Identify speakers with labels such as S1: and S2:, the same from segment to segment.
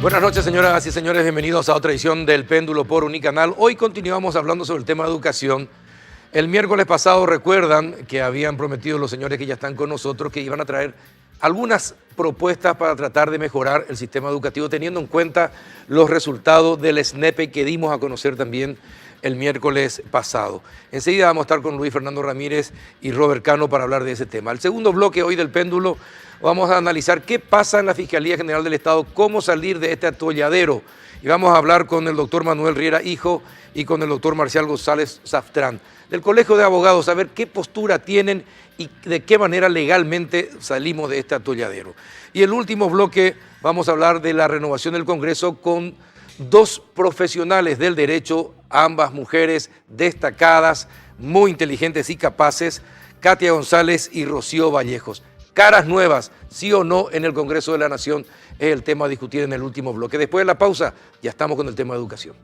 S1: Buenas noches, señoras y señores. Bienvenidos a otra edición del Péndulo por Unicanal. Hoy continuamos hablando sobre el tema de educación. El miércoles pasado recuerdan que habían prometido los señores que ya están con nosotros que iban a traer algunas propuestas para tratar de mejorar el sistema educativo, teniendo en cuenta los resultados del SNEPE que dimos a conocer también el miércoles pasado. Enseguida vamos a estar con Luis Fernando Ramírez y Robert Cano para hablar de ese tema. El segundo bloque hoy del Péndulo vamos a analizar qué pasa en la Fiscalía General del Estado, cómo salir de este atolladero. Y vamos a hablar con el doctor Manuel Riera Hijo y con el doctor Marcial González Saftrán, del Colegio de Abogados, a ver qué postura tienen y de qué manera legalmente salimos de este atolladero. Y el último bloque vamos a hablar de la renovación del Congreso con dos profesionales del derecho, ambas mujeres destacadas, muy inteligentes y capaces, Katia González y Rocío Vallejos. Caras nuevas, sí o no, en el Congreso de la Nación es el tema a discutir en el último bloque. Después de la pausa, ya estamos con el tema de educación.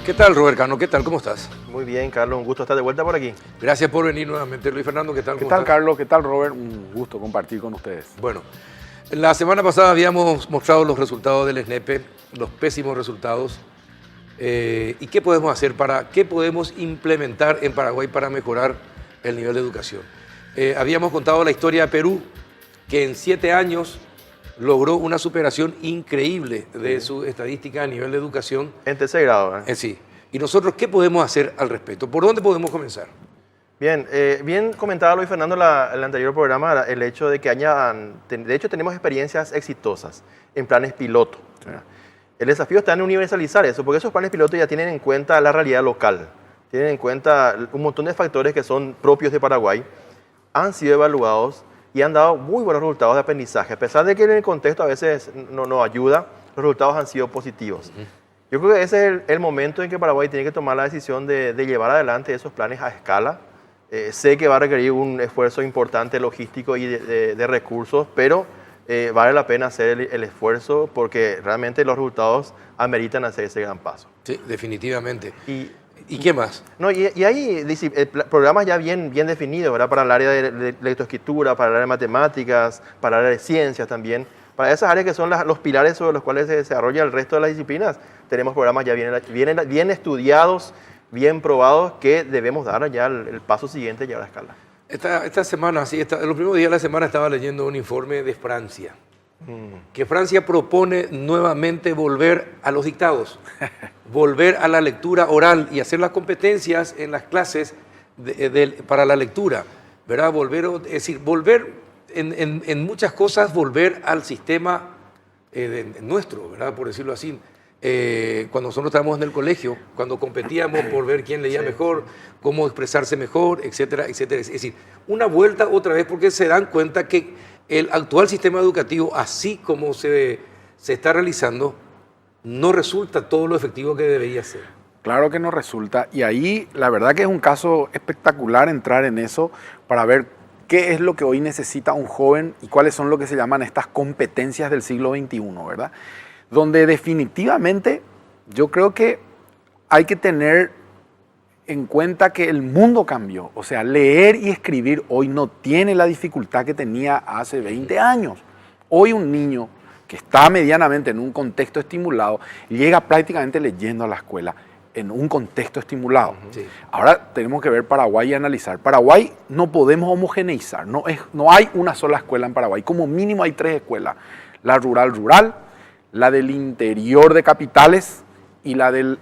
S1: ¿Qué tal, Robert Cano? ¿Qué tal? ¿Cómo estás?
S2: Muy bien, Carlos, un gusto estar de vuelta por aquí.
S1: Gracias por venir nuevamente. Luis Fernando, ¿qué tal?
S3: ¿Qué tal, Carlos? ¿Qué tal, Robert? Un gusto compartir con ustedes.
S1: Bueno, la semana pasada habíamos mostrado los resultados del SNEPE, los pésimos resultados. ¿Y qué podemos hacer qué podemos implementar en Paraguay para mejorar el nivel de educación? Habíamos contado la historia de Perú, que en 7 años logró una superación increíble de su estadística a nivel de educación.
S2: En tercer grado, ¿eh?
S1: Sí. ¿Y nosotros qué podemos hacer al respecto? ¿Por dónde podemos comenzar?
S2: Bien, bien comentaba Luis Fernando en el anterior programa el hecho de que de hecho tenemos experiencias exitosas en planes piloto. Sí. El desafío está en universalizar eso, porque esos planes piloto ya tienen en cuenta la realidad local, tienen en cuenta un montón de factores que son propios de Paraguay, han sido evaluados y han dado muy buenos resultados de aprendizaje. A pesar de que en el contexto a veces no ayuda, los resultados han sido positivos. Yo creo que ese es el momento en que Paraguay tiene que tomar la decisión de llevar adelante esos planes a escala. Sé que va a requerir un esfuerzo importante logístico y de recursos, pero vale la pena hacer el esfuerzo porque realmente los resultados ameritan hacer ese gran paso.
S1: Sí, definitivamente. ¿Y qué más?
S2: No, y hay programas ya bien definidos, ¿verdad? Para el área de lectoescritura, para el área de matemáticas, para el área de ciencias también. Para esas áreas que son los pilares sobre los cuales se desarrolla el resto de las disciplinas, tenemos programas ya bien estudiados, bien probados, que debemos dar ya el paso siguiente, llevar a escala.
S1: Esta semana, en los primeros días de la semana estaba leyendo un informe de Francia, que Francia propone nuevamente volver a los dictados, volver a la lectura oral y hacer las competencias en las clases para la lectura, ¿verdad? Volver en muchas cosas, volver al sistema nuestro, ¿verdad? Por decirlo así. Cuando nosotros estábamos en el colegio, cuando competíamos por ver quién leía mejor, cómo expresarse mejor, etcétera, etcétera. Es decir, una vuelta otra vez porque se dan cuenta que el actual sistema educativo, así como se está realizando, no resulta todo lo efectivo que debería ser.
S3: Claro que no resulta. Y ahí la verdad que es un caso espectacular entrar en eso para ver qué es lo que hoy necesita un joven y cuáles son lo que se llaman estas competencias del siglo XXI, ¿verdad? Donde definitivamente yo creo que hay que tener en cuenta que el mundo cambió. O sea, leer y escribir hoy no tiene la dificultad que tenía hace 20 años. Hoy un niño que está medianamente en un contexto estimulado llega prácticamente leyendo a la escuela en un contexto estimulado. Sí. Ahora tenemos que ver Paraguay y analizar. Paraguay no podemos homogeneizar. No hay una sola escuela en Paraguay. Como mínimo hay 3 escuelas. La rural, la del interior de capitales y la del,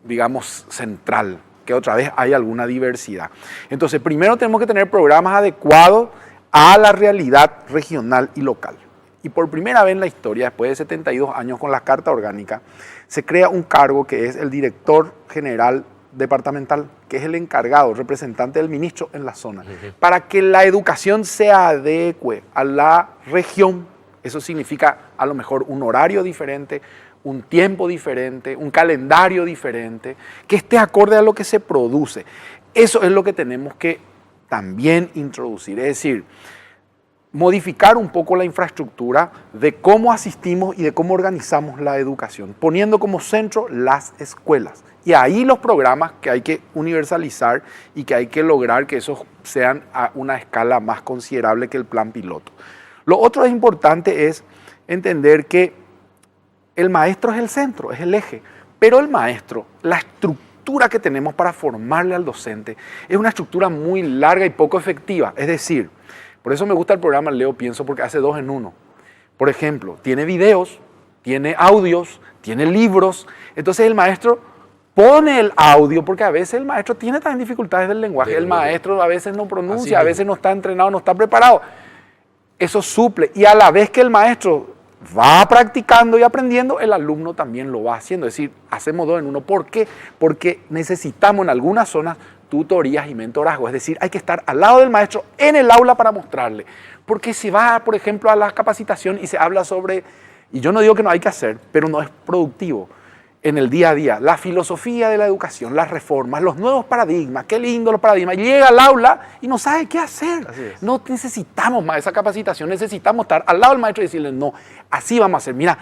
S3: digamos, central, que otra vez hay alguna diversidad. Entonces, primero tenemos que tener programas adecuados a la realidad regional y local. Y por primera vez en la historia, después de 72 años con la Carta Orgánica, se crea un cargo que es el director general departamental, que es el encargado, representante del ministro en la zona, para que la educación se adecue a la región. Eso significa a lo mejor un horario diferente, un tiempo diferente, un calendario diferente, que esté acorde a lo que se produce. Eso es lo que tenemos que también introducir. Es decir, modificar un poco la infraestructura de cómo asistimos y de cómo organizamos la educación, poniendo como centro las escuelas. Y ahí los programas que hay que universalizar y que hay que lograr que esos sean a una escala más considerable que el plan piloto. Lo otro es importante es entender que el maestro es el centro, es el eje, pero el maestro, la estructura que tenemos para formarle al docente es una estructura muy larga y poco efectiva. Es decir, por eso me gusta el programa Leo Pienso, porque hace 2 en 1. Por ejemplo, tiene videos, tiene audios, tiene libros. Entonces el maestro pone el audio, porque a veces el maestro tiene también dificultades del lenguaje. El maestro a veces no pronuncia, a veces no está entrenado, no está preparado. Eso suple. Y a la vez que el maestro va practicando y aprendiendo, el alumno también lo va haciendo. Es decir, hacemos 2 en 1. ¿Por qué? Porque necesitamos en algunas zonas tutorías y mentorazgo. Es decir, hay que estar al lado del maestro en el aula para mostrarle. Porque si va, por ejemplo, a la capacitación y se habla sobre, y yo no digo que no hay que hacer, pero no es productivo en el día a día, la filosofía de la educación, las reformas, los nuevos paradigmas, qué lindo los paradigmas, llega al aula y no sabe qué hacer. No necesitamos más esa capacitación, necesitamos estar al lado del maestro y decirle, no, así vamos a hacer, mira,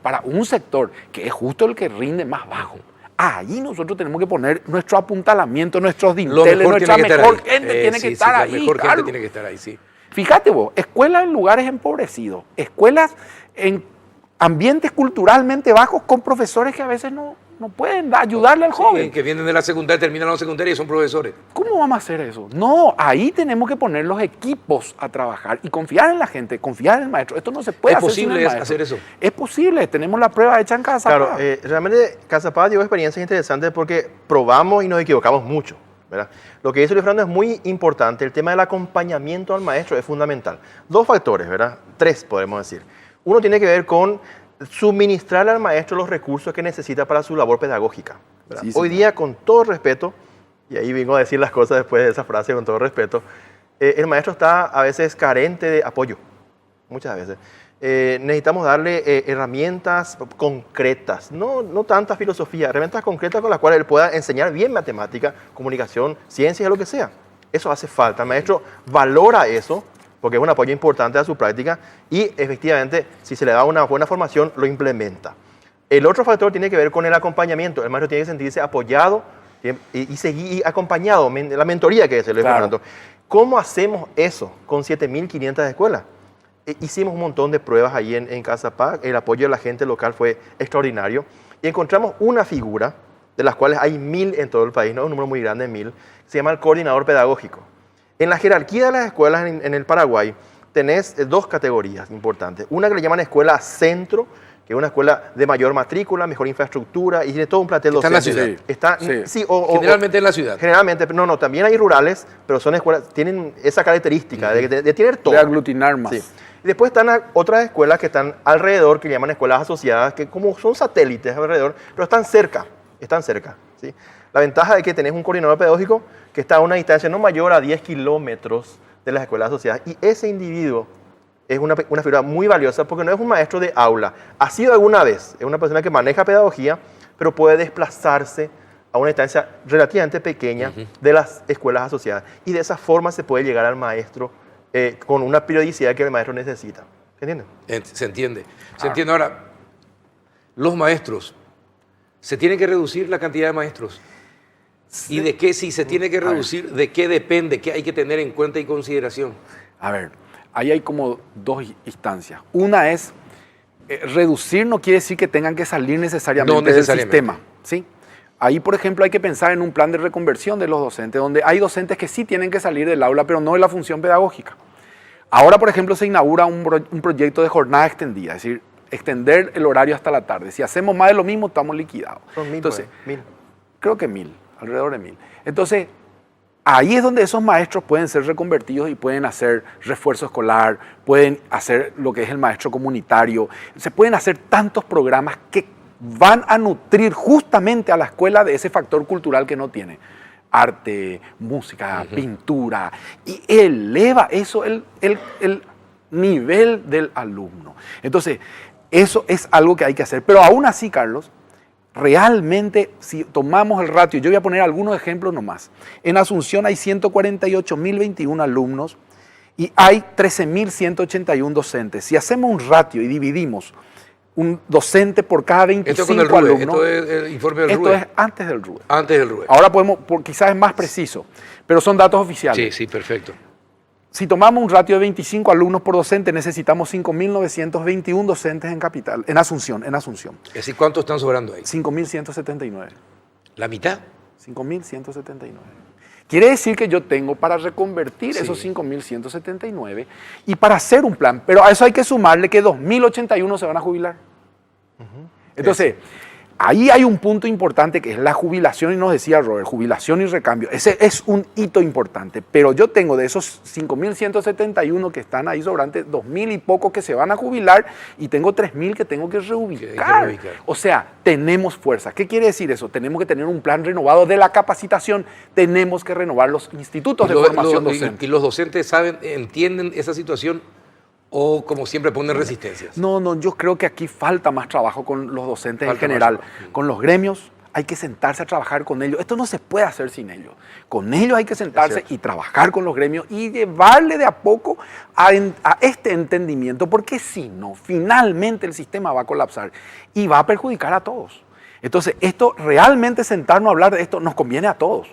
S3: para un sector que es justo el que rinde más bajo. Ahí nosotros tenemos que poner nuestro apuntalamiento, nuestros dinteles, nuestra mejor gente tiene que estar ahí.
S1: La mejor gente tiene que estar ahí, sí.
S3: Fíjate vos, escuelas en lugares empobrecidos, escuelas en ambientes culturalmente bajos con profesores que a veces no pueden ayudarle al joven.
S1: Que vienen de la secundaria, terminan la secundaria y son profesores.
S3: ¿Cómo vamos a hacer eso? No, ahí tenemos que poner los equipos a trabajar y confiar en la gente, confiar en el maestro. Esto no se puede hacer sin el maestro. ¿Es posible hacer eso? Es posible, tenemos la prueba hecha en Casa
S2: Paz. Claro, realmente Casa Paz dio experiencias interesantes porque probamos y nos equivocamos mucho, ¿verdad? Lo que dice Luis Fernando es muy importante, el tema del acompañamiento al maestro es fundamental. 2 factores, ¿verdad? 3 podemos decir. Uno tiene que ver con suministrar al maestro los recursos que necesita para su labor pedagógica. Sí, hoy día, con todo respeto, y ahí vengo a decir las cosas después de esa frase, con todo respeto, el maestro está a veces carente de apoyo, muchas veces. Necesitamos darle herramientas concretas, no tanta filosofía, herramientas concretas con las cuales él pueda enseñar bien matemática, comunicación, ciencias, lo que sea. Eso hace falta. El maestro valora eso, porque es un apoyo importante a su práctica y efectivamente, si se le da una buena formación, lo implementa. El otro factor tiene que ver con el acompañamiento. El maestro tiene que sentirse apoyado y seguir acompañado, la mentoría que es el Fernando. ¿Cómo hacemos eso con 7.500 escuelas? Hicimos un montón de pruebas ahí en Casa Paz, el apoyo de la gente local fue extraordinario y encontramos una figura, de las cuales hay 1.000 en todo el país, no es un número muy grande, 1.000, se llama el coordinador pedagógico. En la jerarquía de las escuelas en el Paraguay tenés 2 categorías importantes. Una que le llaman escuela centro, que es una escuela de mayor matrícula, mejor infraestructura y tiene todo un plantel docente.
S1: ¿Está en la ciudad?
S2: Está, sí.
S1: Generalmente en la ciudad.
S2: Generalmente, no, también hay rurales, pero son escuelas, tienen esa característica de tener todo.
S3: De aglutinar más.
S2: Sí. Y después están otras escuelas que están alrededor, que llaman escuelas asociadas, que como son satélites alrededor, pero están cerca, ¿sí? La ventaja de que tenés un coordinador pedagógico que está a una distancia no mayor a 10 kilómetros de las escuelas asociadas. Y ese individuo es una figura muy valiosa porque no es un maestro de aula. Ha sido alguna vez, es una persona que maneja pedagogía, pero puede desplazarse a una distancia relativamente pequeña de las escuelas asociadas. Y de esa forma se puede llegar al maestro con una periodicidad que el maestro necesita. ¿Se entiende?
S1: Se entiende. Se entiende. Ahora, los maestros, ¿se tiene que reducir la cantidad de maestros? Sí. ¿Y de qué, si se tiene que reducir, de qué depende? ¿Qué hay que tener en cuenta y consideración?
S3: A ver, ahí hay como 2 instancias. Una es, reducir no quiere decir que tengan que salir necesariamente del sistema, ¿sí? Ahí, por ejemplo, hay que pensar en un plan de reconversión de los docentes, donde hay docentes que sí tienen que salir del aula, pero no de la función pedagógica. Ahora, por ejemplo, se inaugura un proyecto de jornada extendida, es decir, extender el horario hasta la tarde. Si hacemos más de lo mismo, estamos liquidados.
S2: Son 1.000,
S3: entonces,
S2: pues, 1.000.
S3: Creo que 1.000, alrededor de 1.000. Entonces, ahí es donde esos maestros pueden ser reconvertidos y pueden hacer refuerzo escolar, pueden hacer lo que es el maestro comunitario. Se pueden hacer tantos programas que van a nutrir justamente a la escuela de ese factor cultural que no tiene. Arte, música, pintura, y eleva eso el nivel del alumno. Entonces, eso es algo que hay que hacer. Pero aún así, Carlos, realmente, si tomamos el ratio, yo voy a poner algunos ejemplos nomás. En Asunción hay 148.021 alumnos y hay 13.181 docentes. Si hacemos un ratio y dividimos un docente por cada 25
S1: Esto es con el RUE,
S3: alumnos.
S1: esto es el informe del
S3: Esto
S1: RUE.
S3: es antes del RUE.
S1: Antes del RUE.
S3: Ahora podemos, quizás es más preciso, pero son datos oficiales.
S1: Sí, sí, perfecto.
S3: Si tomamos un ratio de 25 alumnos por docente, necesitamos 5.921 docentes en Capital, en Asunción.
S1: Es decir, ¿cuántos están sobrando ahí?
S3: 5.179.
S1: ¿La mitad?
S3: 5.179. Quiere decir que yo tengo para reconvertir
S1: Sí.
S3: esos 5.179 y para hacer un plan, pero a eso hay que sumarle que 2.081 se van a jubilar. Entonces, ahí hay un punto importante que es la jubilación, y nos decía Robert, jubilación y recambio. Ese es un hito importante, pero yo tengo de esos 5.171 que están ahí sobrantes, 2.000 y pocos que se van a jubilar y tengo 3.000 que tengo que reubicar. O sea, tenemos fuerza. ¿Qué quiere decir eso? Tenemos que tener un plan renovado de la capacitación, tenemos que renovar los institutos de formación docente.
S1: ¿Y los docentes saben, entienden esa situación o como siempre ponen resistencias?
S3: No, yo creo que aquí falta más trabajo con los docentes
S1: Falta
S3: en general.
S1: más trabajo.
S3: Con los gremios hay que sentarse a trabajar con ellos. Esto no se puede hacer sin ellos. Con ellos hay que sentarse y trabajar con los gremios y llevarle de a poco a este entendimiento, porque si no, finalmente el sistema va a colapsar y va a perjudicar a todos. Entonces, esto realmente sentarnos a hablar de esto nos conviene a todos,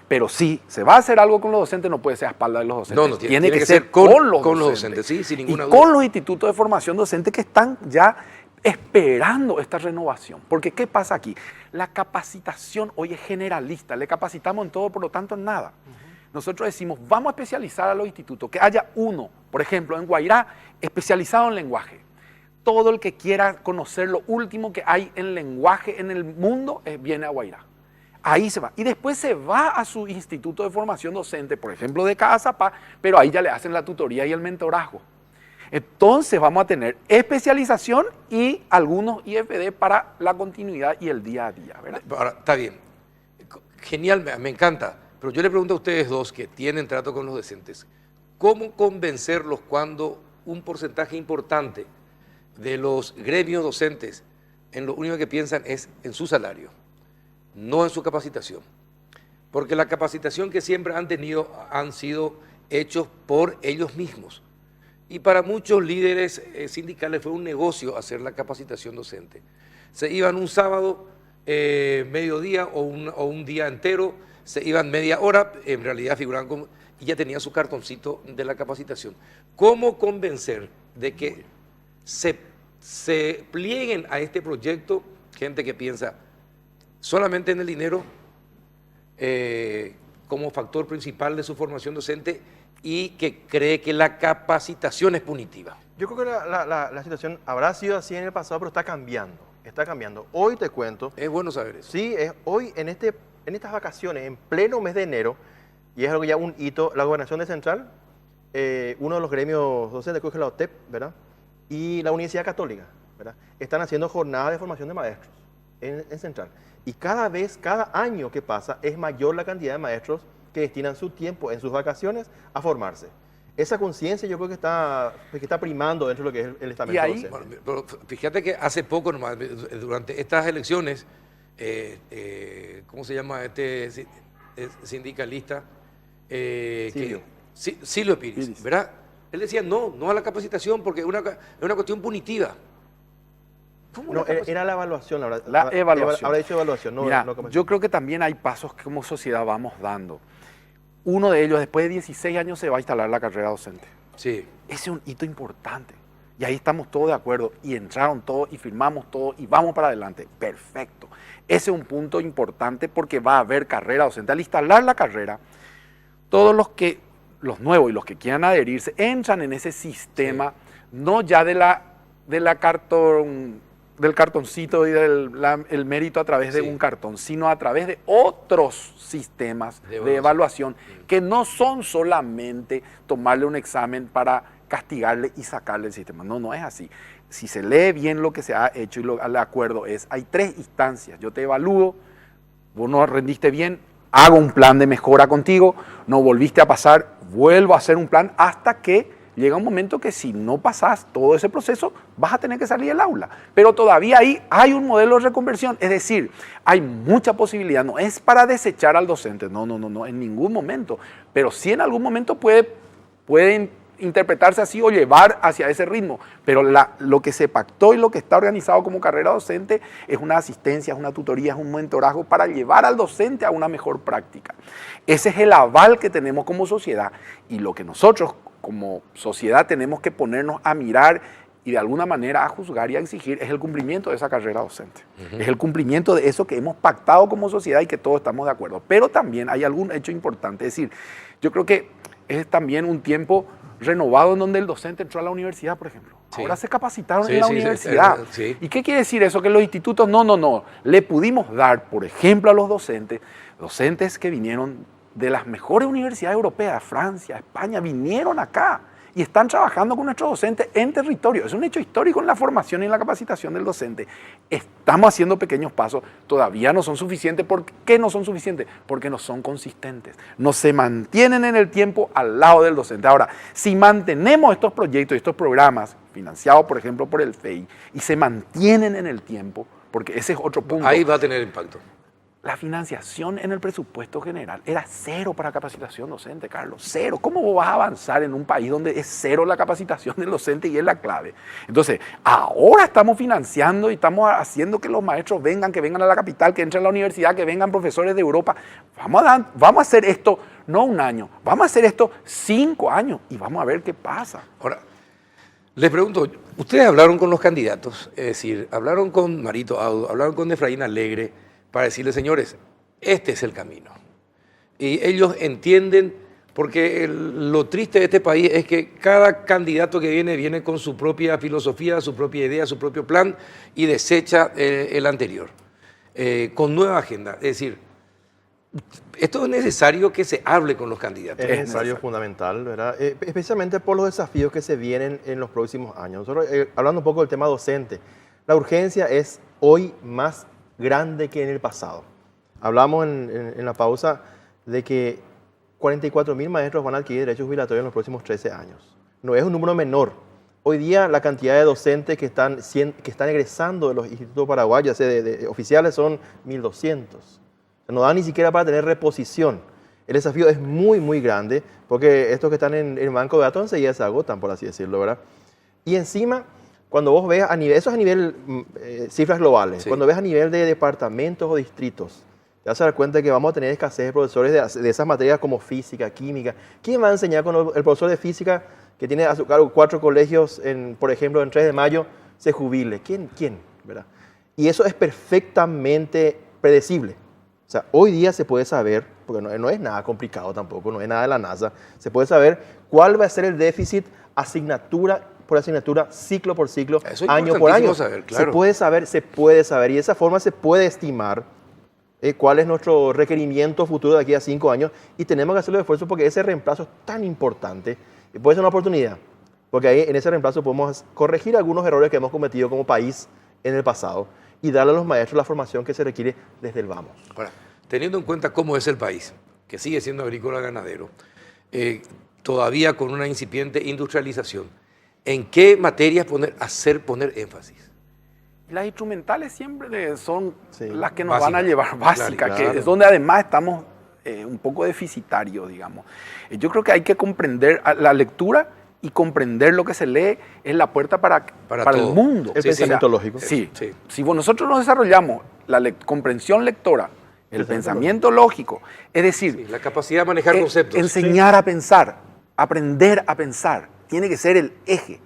S3: pero si se va a hacer algo con los docentes, no puede ser a espaldas de los docentes.
S1: No,
S3: tiene que ser con los docentes.
S1: Sí, sin ninguna
S3: y
S1: duda.
S3: con los institutos de formación docente que están ya esperando esta renovación. Porque ¿qué pasa aquí? La capacitación hoy es generalista, le capacitamos en todo, por lo tanto en nada. Nosotros decimos, vamos a especializar a los institutos, que haya uno, por ejemplo, en Guairá, especializado en lenguaje. Todo el que quiera conocer lo último que hay en lenguaje en el mundo, viene a Guairá. Ahí se va. Y después se va a su instituto de formación docente, por ejemplo, de Cazapá, pero ahí ya le hacen la tutoría y el mentorazgo. Entonces vamos a tener especialización y algunos IFD para la continuidad y el día a día, ¿verdad?
S1: Ahora, está bien. Genial, me encanta. Pero yo le pregunto a ustedes dos que tienen trato con los docentes, ¿cómo convencerlos cuando un porcentaje importante de los gremios docentes en lo único que piensan es en su salario, no en su capacitación? Porque la capacitación que siempre han tenido han sido hechos por ellos mismos. Y para muchos líderes sindicales fue un negocio hacer la capacitación docente. Se iban un sábado, mediodía o un día entero, se iban media hora, en realidad figuraban como, y ya tenían su cartoncito de la capacitación. ¿Cómo convencer de que se plieguen a este proyecto gente que piensa solamente en el dinero como factor principal de su formación docente y que cree que la capacitación es punitiva?
S2: Yo creo que la situación habrá sido así en el pasado, pero está cambiando. Está cambiando. Hoy te cuento.
S1: Es bueno saber eso.
S2: Sí, hoy en estas vacaciones, en pleno mes de enero, y es algo ya un hito, la Gobernación de Central, uno de los gremios docentes, creo que es la OTEP, ¿verdad? Y la Universidad Católica, ¿verdad? Están haciendo jornadas de formación de maestros en Central. Y cada año que pasa, es mayor la cantidad de maestros que destinan su tiempo en sus vacaciones a formarse. Esa conciencia yo creo que está primando dentro de lo que es el estamento docente.
S1: Bueno, pero fíjate que hace poco nomás, durante estas elecciones, ¿cómo se llama este sindicalista? Silvio Piris, ¿verdad? Él decía no a la capacitación porque es una cuestión punitiva. ¿Cómo
S2: No, era la evaluación,
S3: La evaluación.
S2: Habrá dicho evaluación, no.
S3: Mira,
S2: no
S3: yo creo que también hay pasos que como sociedad vamos dando. Uno de ellos, después de 16 años se va a instalar la carrera docente.
S1: Sí.
S3: Ese es un hito importante. Y ahí estamos todos de acuerdo. Y entraron todos y firmamos todos y vamos para adelante. Perfecto. Ese es un punto importante porque va a haber carrera docente. Al instalar la carrera, todos los nuevos y los que quieran adherirse, entran en ese sistema, no ya del cartoncito y el mérito a través de un cartón, sino a través de otros sistemas de evaluación que no son solamente tomarle un examen para castigarle y sacarle el sistema. No es así. Si se lee bien lo que se ha hecho y el acuerdo hay 3 instancias. Yo te evalúo, vos no rendiste bien, hago un plan de mejora contigo, no volviste a pasar, vuelvo a hacer un plan hasta que llega un momento que si no pasás todo ese proceso, vas a tener que salir del aula. Pero todavía ahí hay un modelo de reconversión, es decir, hay mucha posibilidad, no es para desechar al docente, no, en ningún momento, pero sí en algún momento puede pueden interpretarse así o llevar hacia ese ritmo, pero lo que se pactó y lo que está organizado como carrera docente es una asistencia, es una tutoría, es un mentorazgo para llevar al docente a una mejor práctica. Ese es el aval que tenemos como sociedad y lo que nosotros como sociedad tenemos que ponernos a mirar y de alguna manera a juzgar y a exigir es el cumplimiento de esa carrera docente. Es el cumplimiento de eso que hemos pactado como sociedad y que todos estamos de acuerdo. Pero también hay algún hecho importante, es decir, yo creo que es también un tiempo renovado en donde el docente entró a la universidad, por ejemplo.
S1: Sí.
S3: Ahora se capacitaron
S1: Sí,
S3: en la
S1: sí,
S3: universidad.
S1: sí.
S3: ¿Y qué quiere decir eso? Que los institutos, no. Le pudimos dar, por ejemplo, a los docentes que vinieron de las mejores universidades europeas, Francia, España, vinieron acá y están trabajando con nuestros docentes en territorio. Es un hecho histórico en la formación y en la capacitación del docente. Estamos haciendo pequeños pasos, todavía no son suficientes. ¿Por qué no son suficientes? Porque no son consistentes, no se mantienen en el tiempo al lado del docente. Ahora, si mantenemos estos proyectos y estos programas, financiados por ejemplo por el FEI, y se mantienen en el tiempo, porque ese es otro punto.
S1: Ahí va a tener impacto.
S3: La financiación en el presupuesto general era cero para capacitación docente, Carlos, cero. ¿Cómo vos vas a avanzar en un país donde es cero la capacitación del docente y es la clave? Entonces, ahora estamos financiando y estamos haciendo que los maestros vengan, que vengan a la capital, que entren a la universidad, que vengan profesores de Europa. Vamos a hacer esto, no un año, vamos a hacer esto 5 años y vamos a ver qué pasa.
S1: Ahora, les pregunto, ustedes hablaron con los candidatos, es decir, hablaron con Marito Audo, hablaron con Efraín Alegre, para decirles, señores, este es el camino. Y ellos entienden, porque lo triste de este país es que cada candidato que viene con su propia filosofía, su propia idea, su propio plan y desecha el anterior, con nueva agenda. Es decir, esto es necesario que se hable con los candidatos.
S2: Es necesario, fundamental, ¿verdad? Especialmente por los desafíos que se vienen en los próximos años. Nosotros, hablando un poco del tema docente, la urgencia es hoy más grande que en el pasado. Hablamos en la pausa de que 44.000 maestros van a adquirir derechos jubilatorios en los próximos 13 años. No es un número menor. Hoy día la cantidad de docentes que están egresando de los institutos paraguayos, de oficiales, son 1.200. No da ni siquiera para tener reposición. El desafío es muy, muy grande, porque estos que están en el banco de datos enseguida se agotan, por así decirlo, ¿verdad? Y encima, cuando vos ves eso es a nivel cifras globales, sí. Cuando ves a nivel de departamentos o distritos, te vas a dar cuenta que vamos a tener escasez de profesores de esas materias como física, química. ¿Quién va a enseñar cuando el profesor de física, que tiene a su cargo 4 colegios, por ejemplo, en 3 de mayo, se jubile? ¿Quién? ¿Verdad? Y eso es perfectamente predecible. O sea, hoy día se puede saber, porque no es nada complicado tampoco, no es nada de la NASA, se puede saber cuál va a ser el déficit asignatura por asignatura, ciclo por ciclo, año por año.
S1: Saber, claro.
S2: Se puede saber y de esa forma se puede estimar cuál es nuestro requerimiento futuro de aquí a 5 años y tenemos que hacer los esfuerzos porque ese reemplazo es tan importante y puede ser una oportunidad, porque ahí en ese reemplazo podemos corregir algunos errores que hemos cometido como país en el pasado y darle a los maestros la formación que se requiere desde el vamos.
S1: Ahora, teniendo en cuenta cómo es el país, que sigue siendo agrícola ganadero, todavía con una incipiente industrialización, ¿en qué materias poner énfasis?
S3: Las instrumentales siempre son las que nos
S1: básica,
S3: van a llevar, básicas,
S2: claro.
S3: Que es donde además estamos un poco deficitarios, digamos. Yo creo que hay que comprender la lectura y comprender lo que se lee es la puerta para el mundo.
S2: El pensamiento lógico.
S3: Sí. Si nosotros nos desarrollamos la comprensión lectora, el pensamiento lógico, es decir,
S1: la capacidad de manejar conceptos.
S3: Enseñar a pensar, aprender a pensar. Tiene que ser el eje.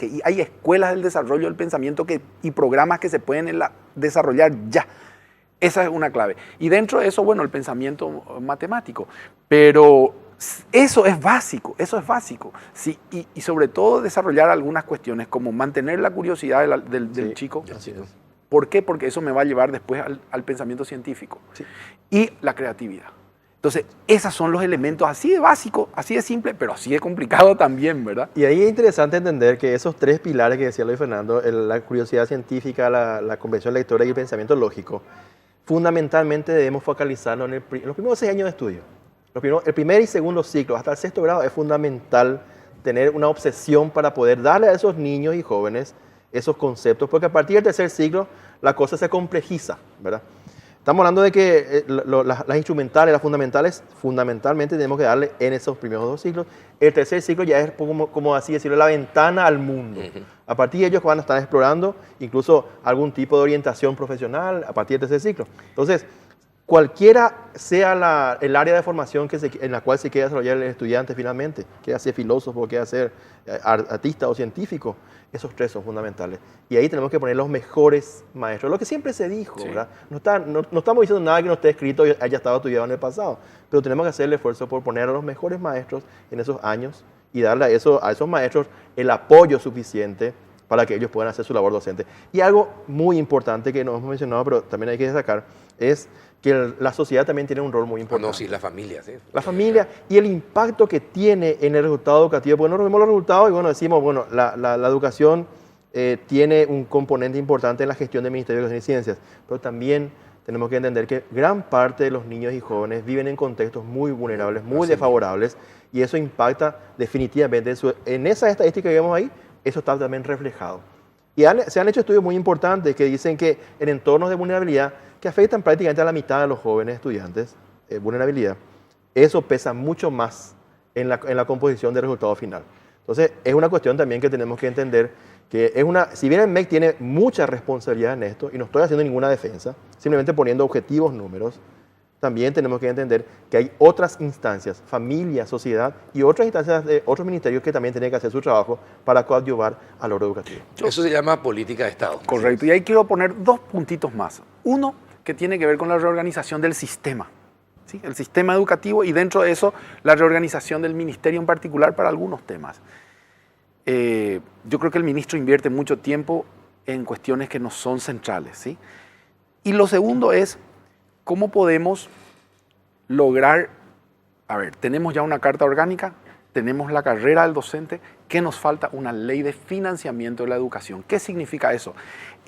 S3: Y hay escuelas del desarrollo del pensamiento y programas que se pueden desarrollar ya. Esa es una clave. Y dentro de eso, bueno, el pensamiento matemático. Pero eso es básico. Sí, y sobre todo desarrollar algunas cuestiones como mantener la curiosidad del chico.
S2: Así es.
S3: ¿Por qué? Porque eso me va a llevar después al pensamiento científico. Sí. Y la creatividad. Entonces, esos son los elementos así de básicos, así de simple, pero así de complicado también, ¿verdad?
S2: Y ahí es interesante entender que esos 3 pilares que decía Luis Fernando, la curiosidad científica, la comprensión lectora y el pensamiento lógico, fundamentalmente debemos focalizarlo en los primeros 6 años de estudio. El primer y segundo ciclo, hasta el 6º grado, es fundamental tener una obsesión para poder darle a esos niños y jóvenes esos conceptos, porque a partir del 3er ciclo la cosa se complejiza, ¿verdad? estamos hablando de que las instrumentales, las fundamentales, fundamentalmente tenemos que darle en esos primeros 2 ciclos. El tercer ciclo ya es como así decirlo, la ventana al mundo. A partir de ellos van a estar explorando incluso algún tipo de orientación profesional a partir del tercer ciclo. Entonces, cualquiera sea el área de formación en la cual se quiera desarrollar el estudiante finalmente, quiera ser filósofo, quiera ser artista o científico, esos 3 son fundamentales. Y ahí tenemos que poner los mejores maestros, lo que siempre se dijo,
S1: Sí.
S2: ¿verdad? No estamos diciendo nada que no esté escrito y haya estado estudiado en el pasado, pero tenemos que hacer el esfuerzo por poner a los mejores maestros en esos años y darle a esos maestros el apoyo suficiente para que ellos puedan hacer su labor docente. Y algo muy importante que no hemos mencionado, pero también hay que destacar, es que la sociedad también tiene un rol muy importante.
S1: No, sí, la familia, sí.
S2: La familia y el impacto que tiene en el resultado educativo. Porque nosotros vemos los resultados y bueno, decimos, bueno, la educación tiene un componente importante en la gestión del Ministerio de Educación y Ciencias, pero también tenemos que entender que gran parte de los niños y jóvenes viven en contextos muy vulnerables, muy desfavorables, y eso impacta definitivamente. En esa estadística que vemos ahí, eso está también reflejado. Y se han hecho estudios muy importantes que dicen que en entornos de vulnerabilidad, que afectan prácticamente a la mitad de los jóvenes estudiantes, vulnerabilidad, eso pesa mucho más en la composición del resultado final. Entonces, es una cuestión también que tenemos que entender que si bien el MEC tiene mucha responsabilidad en esto, y no estoy haciendo ninguna defensa, simplemente poniendo objetivos, números, también tenemos que entender que hay otras instancias, familia, sociedad y otras instancias de otros ministerios que también tienen que hacer su trabajo para coadyuvar al logro educativo.
S1: Eso se llama política de Estado.
S3: Correcto. Y ahí quiero poner 2 puntitos más. Uno, que tiene que ver con la reorganización del sistema, ¿sí? El sistema educativo, y dentro de eso la reorganización del ministerio en particular para algunos temas. Yo creo que el ministro invierte mucho tiempo en cuestiones que no son centrales, ¿sí? Y lo segundo es cómo podemos lograr, tenemos ya una carta orgánica, tenemos la carrera del docente, ¿qué nos falta? Una ley de financiamiento de la educación. ¿Qué significa eso?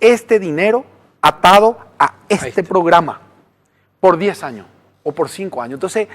S3: Este dinero atado a este programa por 10 años o por 5 años. Entonces,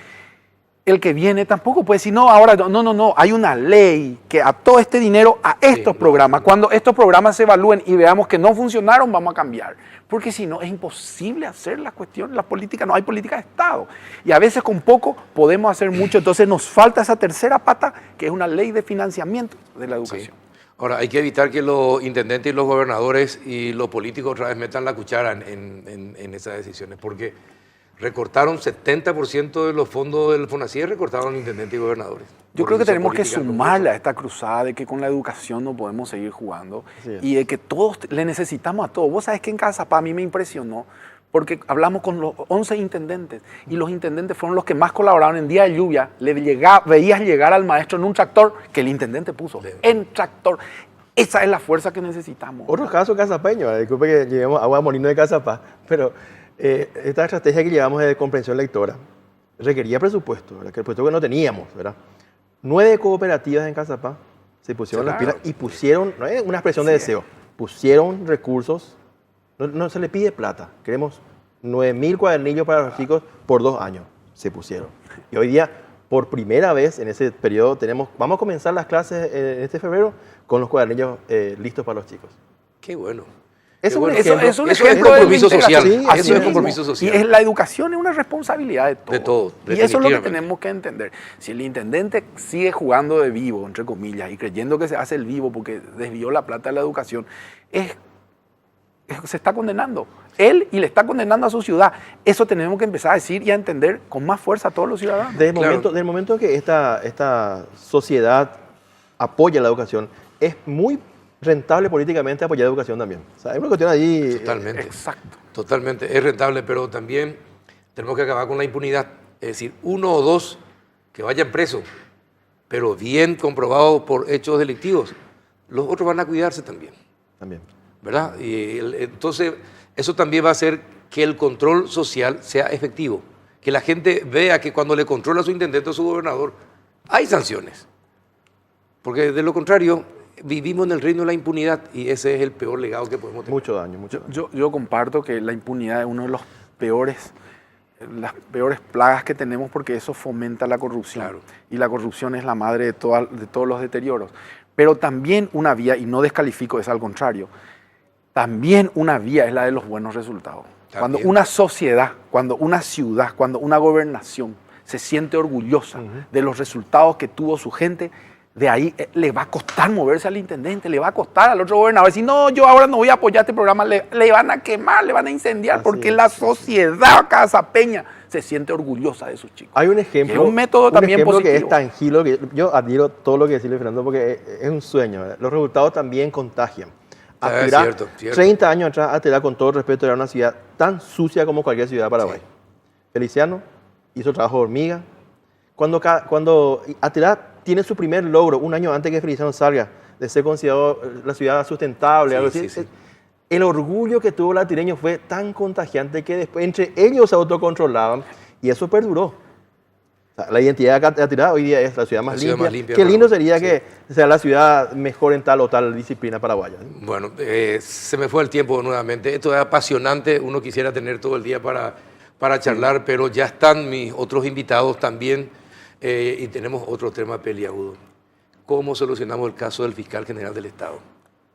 S3: el que viene tampoco puede decir, no, ahora no, hay una ley que ató este dinero a estos programas. Cuando estos programas se evalúen y veamos que no funcionaron, vamos a cambiar. Porque si no, es imposible hacer las cuestiones, las políticas, no hay política de Estado. Y a veces con poco podemos hacer mucho, entonces nos falta esa tercera pata, que es una ley de financiamiento de la educación.
S1: Sí. Ahora, hay que evitar que los intendentes y los gobernadores y los políticos otra vez metan la cuchara en esas decisiones, porque recortaron 70% de los fondos del FONACIE, recortaron intendentes y gobernadores.
S3: Yo creo que tenemos que sumarle a esta cruzada de que con la educación no podemos seguir jugando y de que todos le necesitamos a todos. Vos sabés que en Cazapá a mí me impresionó porque hablamos con los 11 intendentes y los intendentes fueron los que más colaboraron en día de lluvia. Veías llegar al maestro en un tractor que el intendente puso, en tractor. Esa es la fuerza que necesitamos.
S2: Otro caso cazapeño, disculpe que llevemos agua a molino de Cazapá, pero esta estrategia que llevamos de comprensión lectora requería presupuesto, ¿verdad? Que el presupuesto que no teníamos, ¿verdad? 9 cooperativas en Cazapá se pusieron las pilas y pusieron, no es una expresión de deseo, pusieron recursos, no se le pide plata, queremos 9.000 cuadernillos para los chicos por 2 años, se pusieron. Y hoy día, por primera vez en ese periodo, vamos a comenzar las clases en este febrero con los cuadernillos listos para los chicos.
S1: Qué bueno.
S2: Eso
S3: es un
S1: Eso
S3: ejemplo
S1: es compromiso social.
S2: Sí,
S1: Eso es compromiso social.
S3: Y la educación es una responsabilidad de todos.
S1: De todos,
S3: Y eso es lo que
S1: definitivamente.
S3: tenemos que entender. Si el intendente sigue jugando de vivo, entre comillas, y creyendo que se hace el vivo porque desvió la plata de la educación, se está condenando. Él y le está condenando a su ciudad. Eso tenemos que empezar a decir y a entender con más fuerza a todos los ciudadanos.
S2: Del momento que esta sociedad apoya la educación, es muy rentable políticamente apoyar la educación también. O sea, hay una cuestión allí.
S1: Totalmente.
S3: Exacto.
S1: Totalmente. Es rentable, pero también tenemos que acabar con la impunidad. Es decir, 1 o 2 que vayan presos, pero bien comprobados por hechos delictivos. Los otros van a cuidarse también.
S2: También.
S1: ¿Verdad? Y entonces, eso también va a hacer que el control social sea efectivo. Que la gente vea que cuando le controla a su intendente o a su gobernador, hay sanciones. Porque de lo contrario, vivimos en el reino de la impunidad y ese es el peor legado que podemos tener.
S2: Mucho daño, mucho daño.
S3: Yo comparto que la impunidad es uno de los las peores plagas que tenemos porque eso fomenta la corrupción.
S1: Claro.
S3: Y la corrupción es la madre de todos los deterioros. Pero también una vía, y no descalifico, es al contrario, también una vía es la de los buenos resultados. Cuando una sociedad, cuando una ciudad, cuando una gobernación se siente orgullosa de los resultados que tuvo su gente, de ahí le va a costar moverse al intendente, le va a costar al otro gobernador. Si no, yo ahora no voy a apoyar este programa, le van a quemar, le van a incendiar, porque la sociedad casapeña se siente orgullosa de sus chicos.
S2: Hay un ejemplo,
S3: es un método también positivo.
S2: Que es tangible, que yo admiro todo lo que decía Luis Fernando, porque es un sueño. Los resultados también contagian. Atirá,
S1: cierto.
S2: 30 años atrás, Atirá, con todo respeto, era una ciudad tan sucia como cualquier ciudad de Paraguay. Sí. Feliciano hizo trabajo de hormiga. Cuando Atirá tiene su primer logro, un año antes que Feliciano salga, de ser considerado la ciudad sustentable, algo así, el orgullo que tuvo el atireño fue tan contagiante que después entre ellos se autocontrolaban y eso perduró. O sea, la identidad de Atirá hoy día es la ciudad más limpia. Qué lindo sería que sea la ciudad mejor en tal o tal disciplina paraguaya.
S1: Bueno, se me fue el tiempo nuevamente. Esto es apasionante. Uno quisiera tener todo el día para charlar, pero ya están mis otros invitados también y tenemos otro tema peliagudo. ¿Cómo solucionamos el caso del fiscal general del Estado?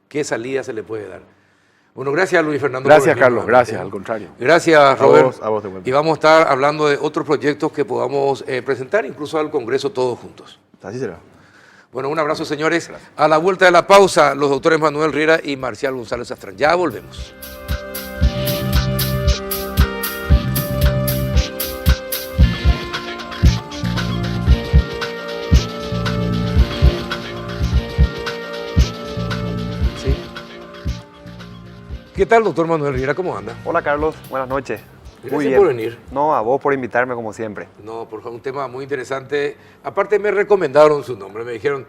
S1: ¿Qué salida se le puede dar? Bueno, gracias Luis Fernando.
S3: Gracias Carlos, gracias, al contrario.
S1: Gracias Robert.
S2: A vos de vuelta.
S1: Y vamos a estar hablando de otros proyectos que podamos presentar, incluso al Congreso todos juntos.
S2: Así será.
S1: Bueno, un abrazo señores. Gracias. A la vuelta de la pausa, los doctores Manuel Riera y Marcial González Astrán. Ya volvemos. ¿Qué tal, doctor Manuel Riera? ¿Cómo anda?
S4: Hola, Carlos. Buenas noches.
S1: Gracias muy bien por venir.
S4: No, a vos por invitarme, como siempre.
S1: No, por favor, un tema muy interesante. Aparte, me recomendaron su nombre. Me dijeron,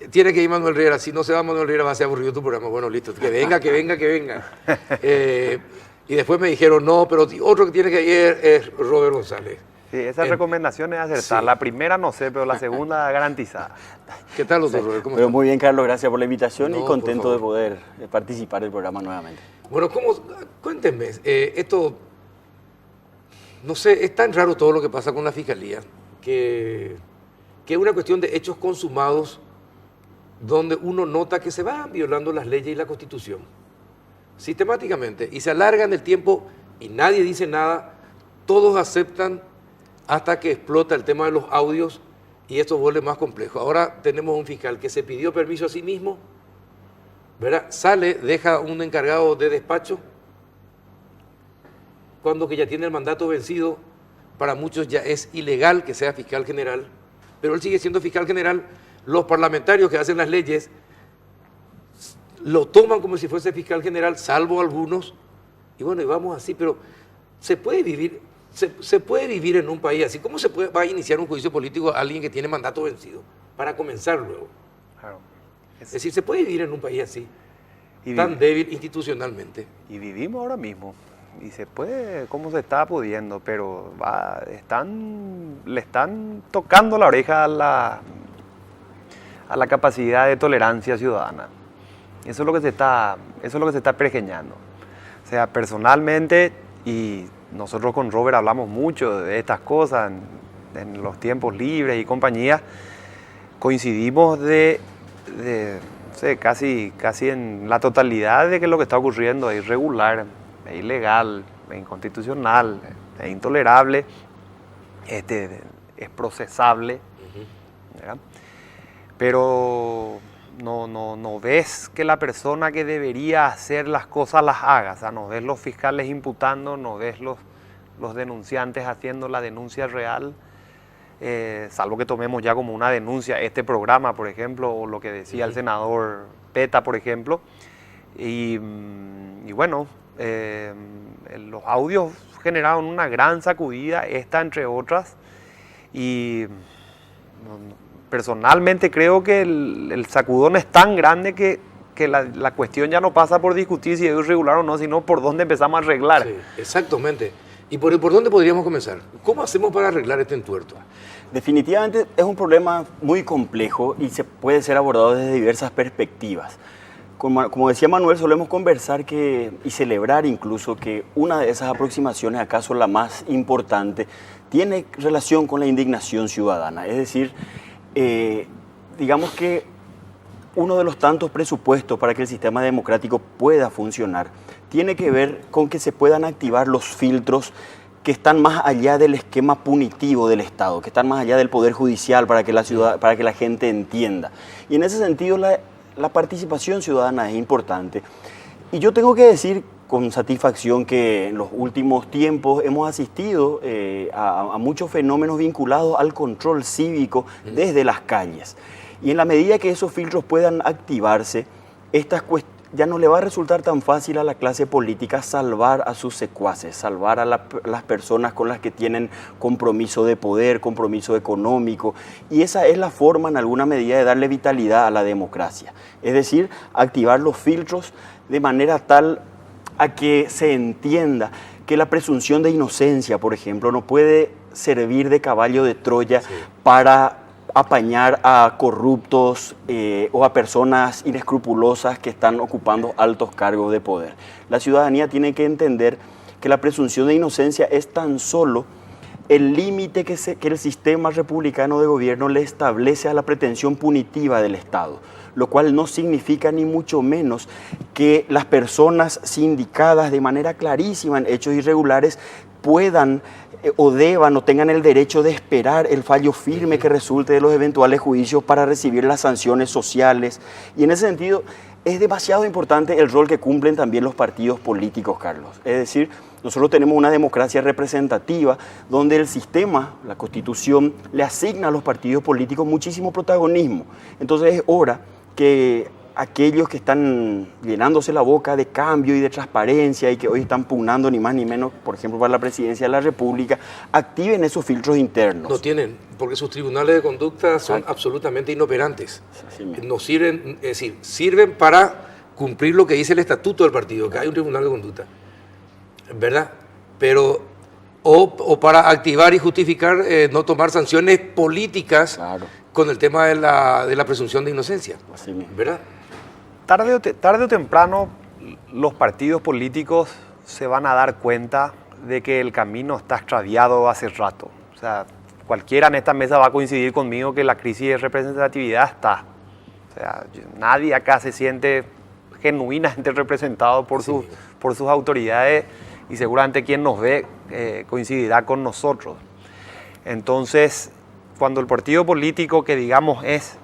S1: tiene que ir Manuel Riera. Si no se va Manuel Riera, va a ser aburrido tu programa. Bueno, listo. Que venga, que venga, que venga. Y después me dijeron, no, pero otro que tiene que ir es Robert González.
S4: Sí, esa recomendación es acertada. Sí. La primera no sé, pero la segunda garantizada.
S1: ¿Qué tal, doctor Robert?
S5: ¿Cómo está? Muy bien, Carlos. Gracias por la invitación y contento de poder participar del programa nuevamente.
S1: Bueno, cuéntenme, esto, no sé, es tan raro todo lo que pasa con la Fiscalía, que es una cuestión de hechos consumados donde uno nota que se van violando las leyes y la Constitución, sistemáticamente, y se alargan el tiempo y nadie dice nada, todos aceptan hasta que explota el tema de los audios y esto vuelve más complejo. Ahora tenemos un fiscal que se pidió permiso a sí mismo, ¿verdad? Sale, deja un encargado de despacho, cuando que ya tiene el mandato vencido, para muchos ya es ilegal que sea fiscal general, pero él sigue siendo fiscal general. Los parlamentarios que hacen las leyes lo toman como si fuese fiscal general, salvo algunos, y bueno, y vamos así, pero se puede vivir en un país así. ¿Cómo va a iniciar un juicio político a alguien que tiene mandato vencido para comenzar luego? Claro. Es decir, se puede vivir en un país así, tan débil institucionalmente.
S4: Y vivimos ahora mismo. Y se puede, como se está pudiendo, pero le están tocando la oreja a la capacidad de tolerancia ciudadana. Eso es lo que se está pergeñando. O sea, personalmente, y nosotros con Robert hablamos mucho de estas cosas en los tiempos libres y compañía, coincidimos casi en la totalidad de que lo que está ocurriendo es irregular, es ilegal, es inconstitucional, es intolerable, es procesable, ¿verdad? Pero no ves que la persona que debería hacer las cosas las haga. O sea, no ves los fiscales imputando, no ves los denunciantes haciendo la denuncia real, salvo que tomemos ya como una denuncia este programa, por ejemplo, o lo que decía el senador Peta, por ejemplo. Y bueno, los audios generaron una gran sacudida, esta entre otras, y personalmente creo que el sacudón es tan grande que la cuestión ya no pasa por discutir si es irregular o no, sino por dónde empezamos a arreglar.
S1: Sí, exactamente. ¿Y por dónde podríamos comenzar? ¿Cómo hacemos para arreglar este entuerto?
S5: Definitivamente es un problema muy complejo y se puede ser abordado desde diversas perspectivas. Como decía Manuel, solemos conversar y celebrar incluso que una de esas aproximaciones, acaso la más importante, tiene relación con la indignación ciudadana. Es decir, digamos que uno de los tantos presupuestos para que el sistema democrático pueda funcionar tiene que ver con que se puedan activar los filtros que están más allá del esquema punitivo del Estado, que están más allá del Poder Judicial para que para que la gente entienda. Y en ese sentido la participación ciudadana es importante. Y yo tengo que decir con satisfacción que en los últimos tiempos hemos asistido a muchos fenómenos vinculados al control cívico desde las calles. Y en la medida que esos filtros puedan activarse, ya no le va a resultar tan fácil a la clase política salvar a sus secuaces, salvar a las personas con las que tienen compromiso de poder, compromiso económico. Y esa es la forma, en alguna medida, de darle vitalidad a la democracia. Es decir, activar los filtros de manera tal a que se entienda que la presunción de inocencia, por ejemplo, no puede servir de caballo de Troya para apañar a corruptos o a personas inescrupulosas que están ocupando altos cargos de poder. La ciudadanía tiene que entender que la presunción de inocencia es tan solo el límite que el sistema republicano de gobierno le establece a la pretensión punitiva del Estado, lo cual no significa ni mucho menos que las personas sindicadas de manera clarísima en hechos irregulares puedan o deban o tengan el derecho de esperar el fallo firme que resulte de los eventuales juicios para recibir las sanciones sociales. Y en ese sentido es demasiado importante el rol que cumplen también los partidos políticos, Carlos. Es decir, nosotros tenemos una democracia representativa donde el sistema, la Constitución, le asigna a los partidos políticos muchísimo protagonismo. Entonces es hora que aquellos que están llenándose la boca de cambio y de transparencia y que hoy están pugnando ni más ni menos, por ejemplo, para la presidencia de la República, activen esos filtros internos.
S1: No tienen, porque sus tribunales de conducta son absolutamente inoperantes. No sirven, es decir, sirven para cumplir lo que dice el estatuto del partido, que hay un tribunal de conducta, ¿verdad? Pero, o para activar y justificar no tomar sanciones políticas con el tema de la presunción de inocencia, ¿verdad?
S4: Tarde o temprano los partidos políticos se van a dar cuenta de que el camino está extraviado hace rato. O sea, cualquiera en esta mesa va a coincidir conmigo que la crisis de representatividad está. O sea, nadie acá se siente genuinamente representado por sus autoridades y seguramente quien nos ve coincidirá con nosotros. Entonces, cuando el partido político que digamos es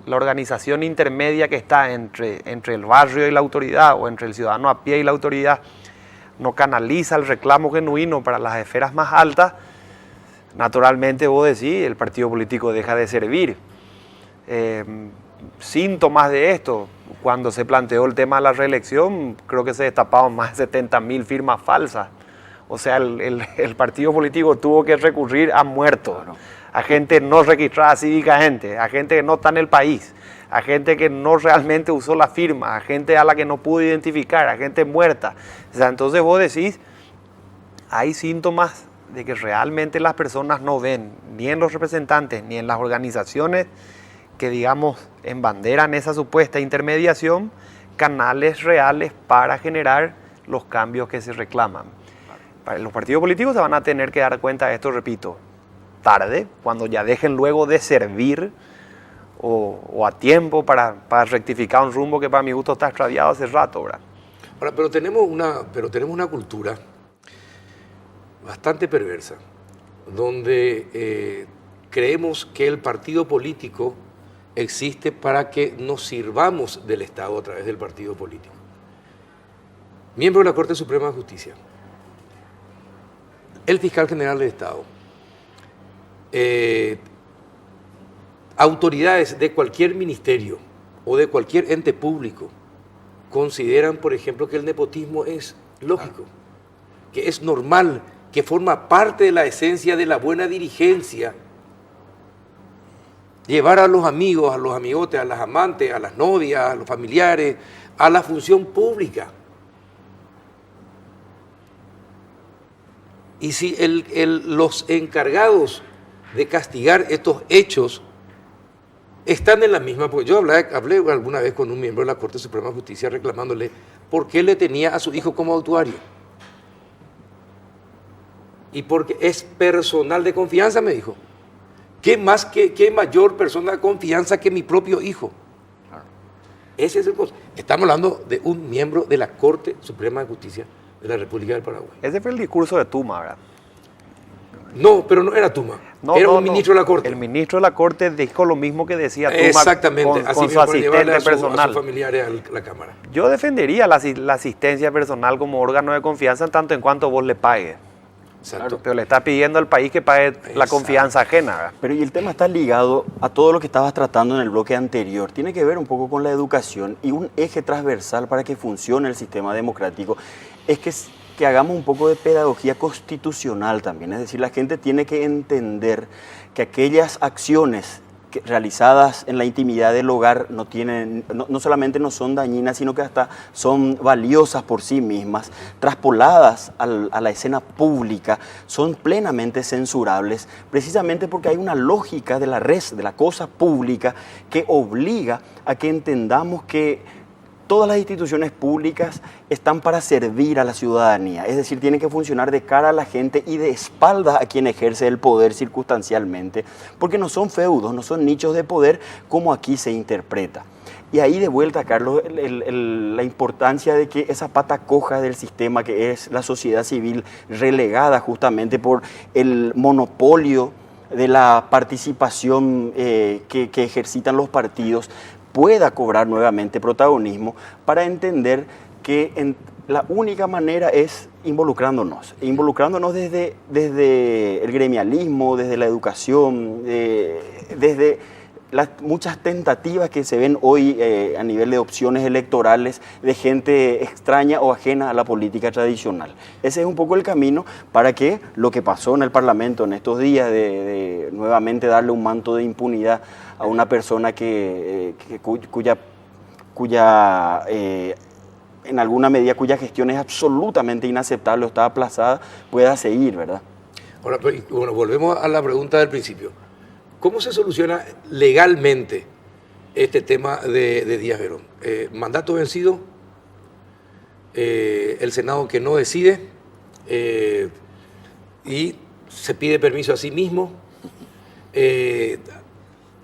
S4: la organización intermedia que está entre el barrio y la autoridad o entre el ciudadano a pie y la autoridad, no canaliza el reclamo genuino para las esferas más altas, naturalmente vos decís, el partido político deja de servir. Síntomas de esto, cuando se planteó el tema de la reelección, creo que se destaparon más de 70.000 firmas falsas. O sea, el partido político tuvo que recurrir a muertos, a gente no registrada cívicamente, a gente que no está en el país, a gente que no realmente usó la firma, a gente a la que no pudo identificar, a gente muerta. O sea, entonces vos decís, hay síntomas de que realmente las personas no ven, ni en los representantes, ni en las organizaciones que, digamos, embanderan esa supuesta intermediación, canales reales para generar los cambios que se reclaman. Los partidos políticos se van a tener que dar cuenta de esto, repito, tarde, cuando ya dejen luego de servir o a tiempo para rectificar un rumbo que para mi gusto está extraviado hace rato, ¿verdad?
S1: Ahora, pero tenemos una cultura bastante perversa, donde creemos que el partido político existe para que nos sirvamos del Estado a través del partido político. Miembro de la Corte Suprema de Justicia, el fiscal general del Estado, autoridades de cualquier ministerio o de cualquier ente público consideran, por ejemplo, que el nepotismo es lógico, que es normal, que forma parte de la esencia de la buena dirigencia. Llevar a los amigos, a los amigotes, a las amantes, a las novias, a los familiares, a la función pública. Y si los encargados de castigar estos hechos están en la misma, porque yo hablé alguna vez con un miembro de la Corte Suprema de Justicia reclamándole por qué le tenía a su hijo como autuario. Y porque es personal de confianza, me dijo. ¿Qué mayor persona de confianza que mi propio hijo? Ese es el cosa. Estamos hablando de un miembro de la Corte Suprema de Justicia de la República del Paraguay.
S4: Ese fue el discurso de Tuma, ¿verdad?
S1: No, pero no era Tuma. Era un ministro de la Corte.
S4: El ministro de la Corte dijo lo mismo que decía Tuma.
S1: Exactamente.
S4: con su asistente personal.
S1: A sus familiares a la Cámara.
S4: Yo defendería la asistencia personal como órgano de confianza en tanto en cuanto vos le pagues.
S1: Exacto.
S4: Pero le estás pidiendo al país que pague la confianza ajena, ¿verdad?
S5: Pero y el tema está ligado a todo lo que estabas tratando en el bloque anterior. Tiene que ver un poco con la educación y un eje transversal para que funcione el sistema democrático es que hagamos un poco de pedagogía constitucional también. Es decir, la gente tiene que entender que aquellas acciones realizadas en la intimidad del hogar no solamente no son dañinas, sino que hasta son valiosas por sí mismas, traspoladas a la escena pública, son plenamente censurables, precisamente porque hay una lógica de la cosa pública que obliga a que entendamos que todas las instituciones públicas están para servir a la ciudadanía, es decir, tienen que funcionar de cara a la gente y de espaldas a quien ejerce el poder circunstancialmente, porque no son feudos, no son nichos de poder como aquí se interpreta. Y ahí de vuelta, Carlos, la importancia de que esa pata coja del sistema que es la sociedad civil relegada justamente por el monopolio de la participación que ejercitan los partidos, pueda cobrar nuevamente protagonismo para entender que la única manera es involucrándonos desde el gremialismo, desde la educación, desde las muchas tentativas que se ven hoy a nivel de opciones electorales de gente extraña o ajena a la política tradicional. Ese es un poco el camino para que lo que pasó en el Parlamento en estos días de nuevamente darle un manto de impunidad a una persona cuya en alguna medida cuya gestión es absolutamente inaceptable o está aplazada, pueda seguir, ¿verdad?
S1: Ahora, bueno, volvemos a la pregunta del principio. ¿Cómo se soluciona legalmente este tema de Díaz Verón? Mandato vencido, el Senado que no decide y se pide permiso a sí mismo,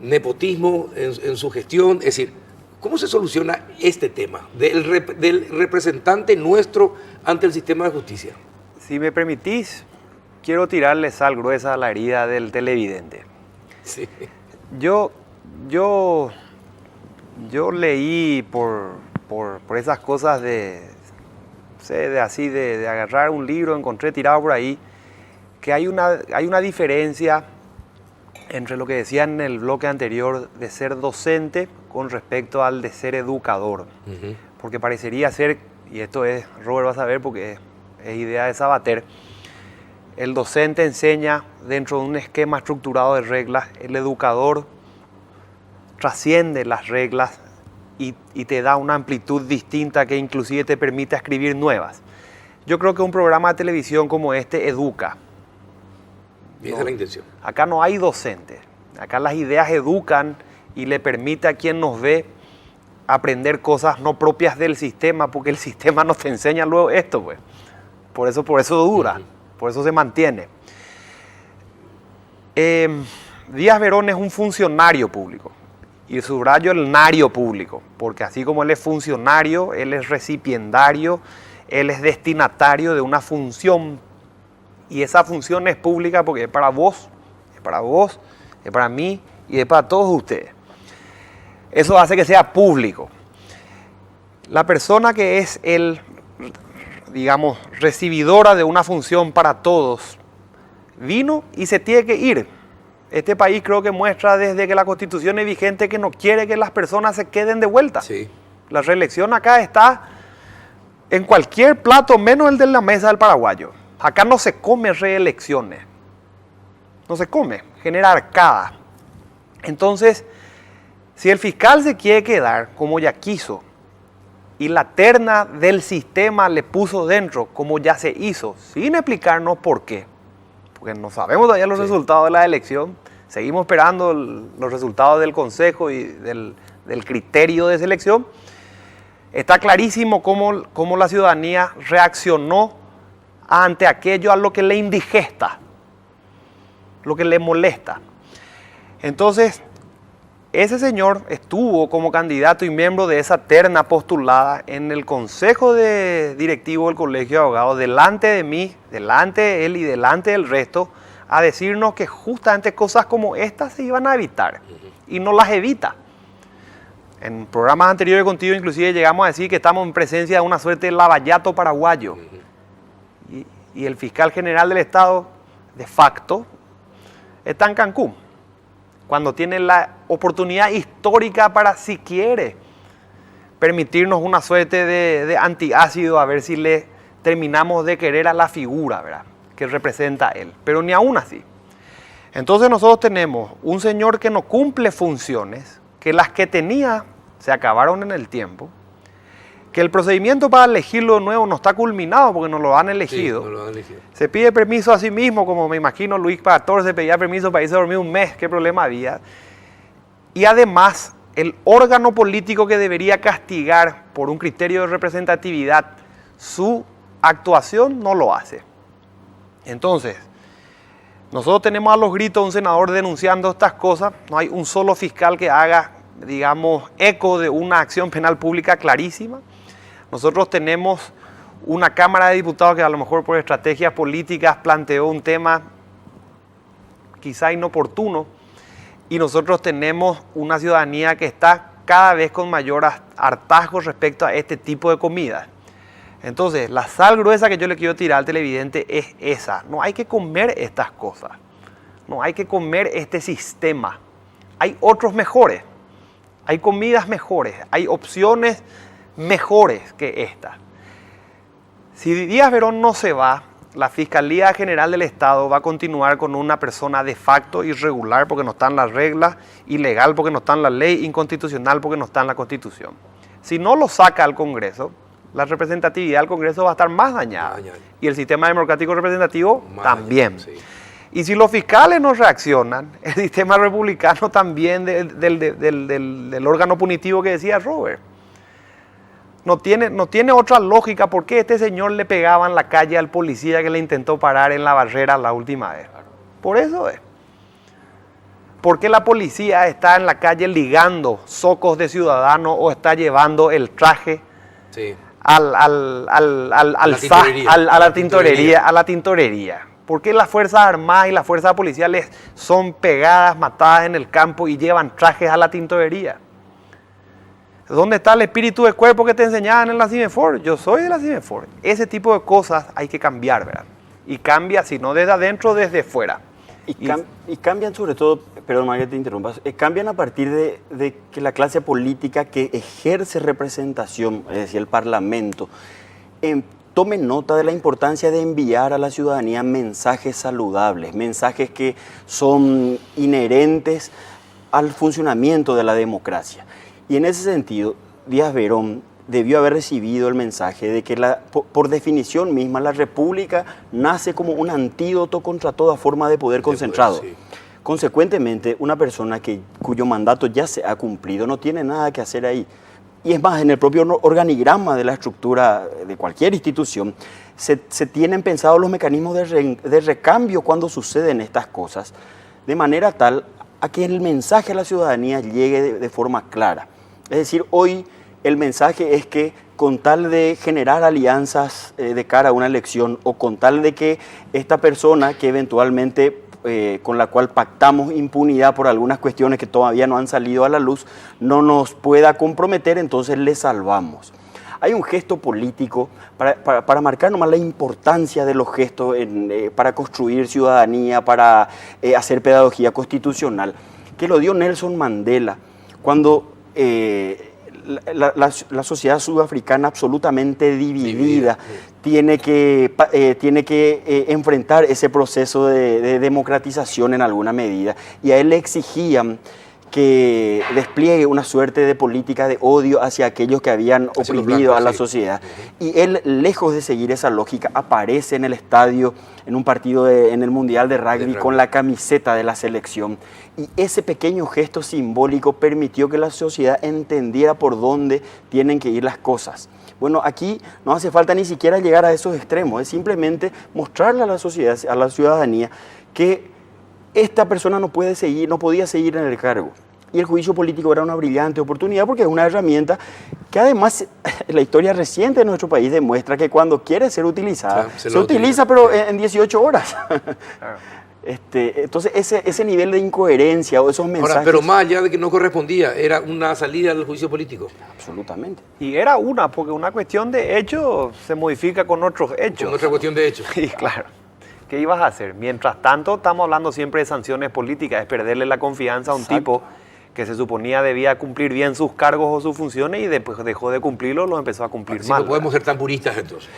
S1: nepotismo en su gestión, es decir, ¿cómo se soluciona este tema del representante nuestro ante el sistema de justicia?
S4: Si me permitís, quiero tirarle sal gruesa a la herida del televidente.
S1: Sí.
S4: Yo leí por esas cosas de agarrar un libro, encontré tirado por ahí, que hay una diferencia entre lo que decía en el bloque anterior de ser docente con respecto al de ser educador. Uh-huh. Porque parecería ser, y esto es, Robert va a saber porque es idea de Sabater, el docente enseña dentro de un esquema estructurado de reglas, el educador trasciende las reglas y te da una amplitud distinta que inclusive te permite escribir nuevas. Yo creo que un programa de televisión como este educa.
S1: Esa es la intención.
S4: Acá no hay docentes, acá las ideas educan y le permite a quien nos ve aprender cosas no propias del sistema, porque el sistema nos te enseña luego esto, pues. Por eso dura. Uh-huh. Por eso se mantiene. Díaz Verón es un funcionario público. Y subrayo el nario público. Porque así como él es funcionario, él es recipiendario, él es destinatario de una función. Y esa función es pública porque es para vos, es para mí y es para todos ustedes. Eso hace que sea público. La persona que es digamos, recibidora de una función para todos, vino y se tiene que ir. Este país creo que muestra desde que la Constitución es vigente que no quiere que las personas se queden de vuelta.
S1: Sí.
S4: La reelección acá está en cualquier plato menos el de la mesa del paraguayo. Acá no se come reelecciones. No se come, genera arcada. Entonces, si el fiscal se quiere quedar como ya quiso, y la terna del sistema le puso dentro como ya se hizo, sin explicarnos por qué. Porque no sabemos todavía los resultados de la elección, seguimos esperando los resultados del Consejo y del criterio de selección. Está clarísimo cómo la ciudadanía reaccionó ante aquello a lo que le indigesta, lo que le molesta. Entonces, ese señor estuvo como candidato y miembro de esa terna postulada en el consejo directivo del Colegio de Abogados, delante de mí, delante de él y delante del resto, a decirnos que justamente cosas como estas se iban a evitar y no las evita. En programas anteriores contigo inclusive llegamos a decir que estamos en presencia de una suerte de lavallato paraguayo. Y el fiscal general del Estado, de facto, está en Cancún, cuando tiene la oportunidad histórica para, si quiere, permitirnos una suerte de antiácido, a ver si le terminamos de querer a la figura, ¿verdad?, que representa él. Pero ni aún así. Entonces nosotros tenemos un señor que no cumple funciones, que las que tenía se acabaron en el tiempo, que el procedimiento para elegirlo de nuevo no está culminado porque no lo han elegido.
S1: Sí, no lo han elegido.
S4: Se pide permiso a sí mismo, como me imagino Luis Pastor se pedía permiso para irse a dormir un mes, qué problema había. Y además, el órgano político que debería castigar por un criterio de representatividad su actuación no lo hace. Entonces, nosotros tenemos a los gritos un senador denunciando estas cosas, no hay un solo fiscal que haga, digamos, eco de una acción penal pública clarísima. Nosotros tenemos una Cámara de Diputados que a lo mejor por estrategias políticas planteó un tema quizá inoportuno, y nosotros tenemos una ciudadanía que está cada vez con mayor hartazgo respecto a este tipo de comidas. Entonces, la sal gruesa que yo le quiero tirar al televidente es esa. No hay que comer estas cosas. No hay que comer este sistema. Hay otros mejores. Hay comidas mejores. Hay opciones mejores que esta. Si Díaz Verón no se va, la Fiscalía General del Estado va a continuar con una persona de facto irregular porque no está en las reglas, ilegal porque no está en la ley, inconstitucional porque no está en la Constitución. Si no lo saca al Congreso, la representatividad del Congreso va a estar más dañada. Y el sistema democrático representativo más también. Dañado, sí. Y si los fiscales no reaccionan, el sistema republicano también del órgano punitivo que decía Robert. No tiene otra lógica. ¿Por qué este señor le pegaba en la calle al policía que le intentó parar en la barrera la última vez? Por eso es. ¿Por qué la policía está en la calle ligando socos de ciudadanos o está llevando el traje a la tintorería? ¿Por qué las Fuerzas Armadas y las Fuerzas Policiales son pegadas, matadas en el campo y llevan trajes a la tintorería? ¿Dónde está el espíritu de cuerpo que te enseñaban en la CIMEFOR? Yo soy de la CIMEFOR. Ese tipo de cosas hay que cambiar, ¿verdad? Y cambia, si no desde adentro, desde fuera.
S5: Y cambian sobre todo, perdón, que te interrumpas, cambian a partir de que la clase política que ejerce representación, es decir, el Parlamento, tome nota de la importancia de enviar a la ciudadanía mensajes saludables, mensajes que son inherentes al funcionamiento de la democracia. Y en ese sentido, Díaz Verón debió haber recibido el mensaje de que por definición misma la República nace como un antídoto contra toda forma de poder concentrado. Sí. Consecuentemente, una persona cuyo mandato ya se ha cumplido no tiene nada que hacer ahí. Y es más, en el propio organigrama de la estructura de cualquier institución se tienen pensados los mecanismos de recambio cuando suceden estas cosas, de manera tal a que el mensaje a la ciudadanía llegue de forma clara. Es decir, hoy el mensaje es que con tal de generar alianzas de cara a una elección o con tal de que esta persona que eventualmente con la cual pactamos impunidad por algunas cuestiones que todavía no han salido a la luz, no nos pueda comprometer, entonces le salvamos. Hay un gesto político para marcar nomás la importancia de los gestos para construir ciudadanía, para hacer pedagogía constitucional, que lo dio Nelson Mandela cuando la sociedad sudafricana absolutamente dividida tiene que enfrentar ese proceso de democratización en alguna medida, y a él le exigían que despliegue una suerte de política de odio hacia aquellos que habían oprimido a la sociedad. Y él, lejos de seguir esa lógica, aparece en el estadio, en un partido en el Mundial de Rugby, con la camiseta de la selección. Y ese pequeño gesto simbólico permitió que la sociedad entendiera por dónde tienen que ir las cosas. Bueno, aquí no hace falta ni siquiera llegar a esos extremos, es simplemente mostrarle a la sociedad, a la ciudadanía, que esta persona no podía seguir en el cargo. y el juicio político era una brillante oportunidad porque es una herramienta que además la historia reciente de nuestro país demuestra que cuando quiere ser utilizada, se utiliza, pero en 18 horas.
S4: Claro.
S5: Entonces ese nivel de incoherencia o esos mensajes...
S1: Ahora, pero más allá de que no correspondía, era una salida del juicio político.
S5: Absolutamente.
S4: Y era porque una cuestión de hecho se modifica con otros hechos.
S1: Con otra cuestión de hecho.
S4: Sí, claro. ¿Qué ibas a hacer? Mientras tanto, estamos hablando siempre de sanciones políticas, es perderle la confianza a un tipo que se suponía debía cumplir bien sus cargos o sus funciones y después dejó de cumplirlo, lo empezó a cumplir
S1: Así
S4: mal.
S1: no podemos ser tan puristas entonces.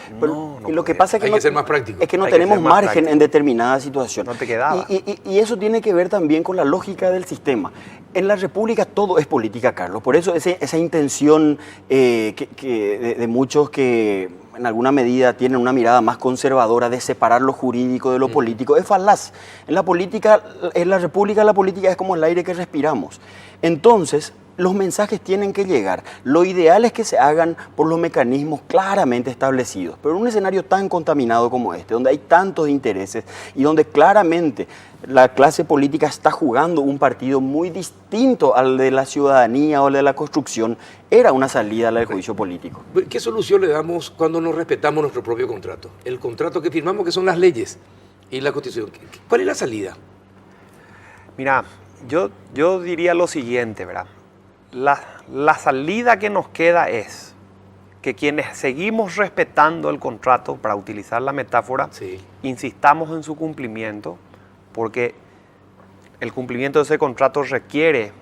S5: Y lo que pasa es que
S1: Hay que ser más práctico.
S5: Es que no
S4: Hay que
S5: tenemos
S4: ser más
S5: margen
S4: práctico.
S5: en determinada situación.
S4: No te quedaba.
S5: Y eso tiene que ver también con la lógica del sistema. En la República todo es política, Carlos. Por eso esa intención de muchos que en alguna medida tienen una mirada más conservadora de separar lo jurídico de lo político es falaz. En la política, en la República, la política es como el aire que respiramos. Entonces, los mensajes tienen que llegar. Lo ideal es que se hagan por los mecanismos claramente establecidos. Pero en un escenario tan contaminado como este, donde hay tantos intereses y donde claramente la clase política está jugando un partido muy distinto al de la ciudadanía o al de la construcción, era una salida a la del juicio político.
S1: ¿Qué solución le damos cuando no respetamos nuestro propio contrato? El contrato que firmamos, que son las leyes y la Constitución. ¿Cuál es la salida?
S4: Mira, yo diría lo siguiente, ¿verdad? La salida que nos queda es que quienes seguimos respetando el contrato, para utilizar la metáfora,
S1: Sí.
S4: insistamos en su cumplimiento, porque el cumplimiento de ese contrato requiere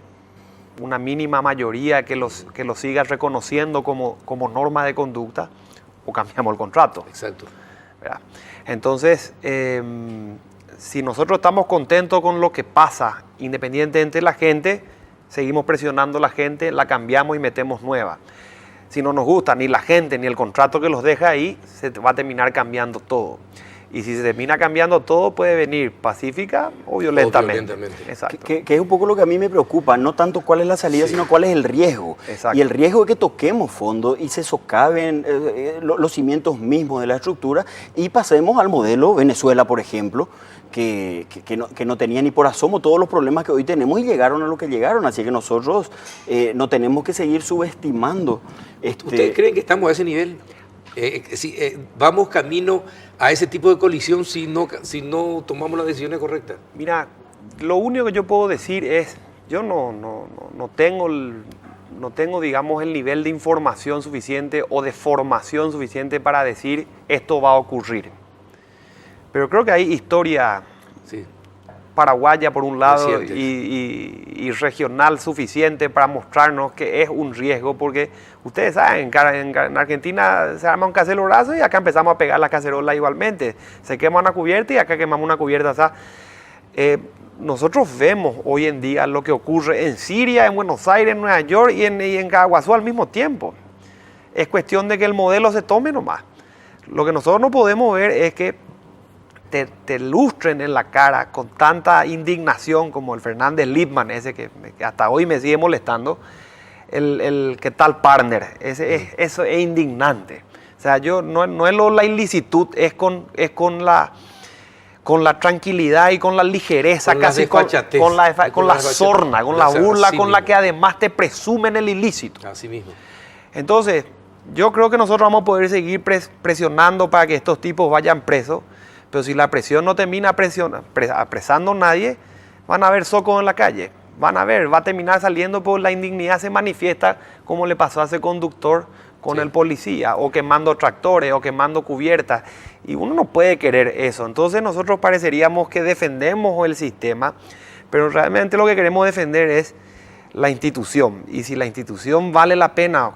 S4: una mínima mayoría que lo siga reconociendo como norma de conducta, o cambiamos el contrato.
S1: Exacto.
S4: ¿Verdad? Entonces, si nosotros estamos contentos con lo que pasa, independientemente de la gente, seguimos presionando a la gente, la cambiamos y metemos nueva. Si no nos gusta ni la gente ni el contrato que los deja ahí, se va a terminar cambiando todo. Y si se termina cambiando todo, puede venir pacífica o violentamente. Exacto.
S5: Que es un poco lo que a mí me preocupa, no tanto cuál es la salida, sino cuál es el riesgo.
S4: Exacto.
S5: Y el riesgo es que toquemos fondo y se socaven los cimientos mismos de la estructura y pasemos al modelo Venezuela, por ejemplo, que no tenía ni por asomo todos los problemas que hoy tenemos y llegaron a lo que llegaron. Así que nosotros no tenemos que seguir subestimando.
S1: ¿Ustedes creen que estamos a ese nivel? ¿Vamos camino a ese tipo de colisión si no tomamos las decisiones correctas?
S4: Mira, lo único que yo puedo decir es, yo no tengo, digamos, el nivel de información suficiente o de formación suficiente para decir esto va a ocurrir. Pero creo que hay historia
S1: Sí.
S4: paraguaya por un lado
S1: Recientes.
S4: y regional suficiente para mostrarnos que es un riesgo, porque ustedes saben, en Argentina se arma un cacerolazo y acá empezamos a pegar la cacerola igualmente. Se quema una cubierta y acá quemamos una cubierta. O sea, nosotros vemos hoy en día lo que ocurre en Siria, en Buenos Aires, en Nueva York y en Caguazú al mismo tiempo. Es cuestión de que el modelo se tome nomás. Lo que nosotros no podemos ver es que te lustren en la cara con tanta indignación como el Fernández Lippmann, ese que hasta hoy me sigue molestando, el que tal partner, eso es indignante. O sea, no es la ilicitud, es con la tranquilidad y con la ligereza,
S1: Con la
S4: casi
S1: desfachatez.
S4: con la
S1: Con la
S4: sorna, con la
S1: desfachatez.
S4: burla,
S1: Así
S4: con la
S1: mismo.
S4: que además te presumen el ilícito.
S1: Así mismo.
S4: Entonces, yo creo que nosotros vamos a poder seguir presionando para que estos tipos vayan presos, pero si la presión no termina apresando a nadie, van a haber socos en la calle. Va a terminar saliendo por la indignidad se manifiesta, como le pasó a ese conductor con el policía, o quemando tractores, o quemando cubiertas. Y uno no puede querer eso. Entonces nosotros pareceríamos que defendemos el sistema, pero realmente lo que queremos defender es la institución. Y si la institución vale la pena,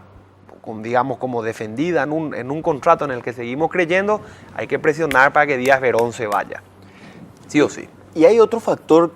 S4: digamos, como defendida en un contrato en el que seguimos creyendo, hay que presionar para que Díaz Verón se vaya. Sí o sí.
S5: Y hay otro factor,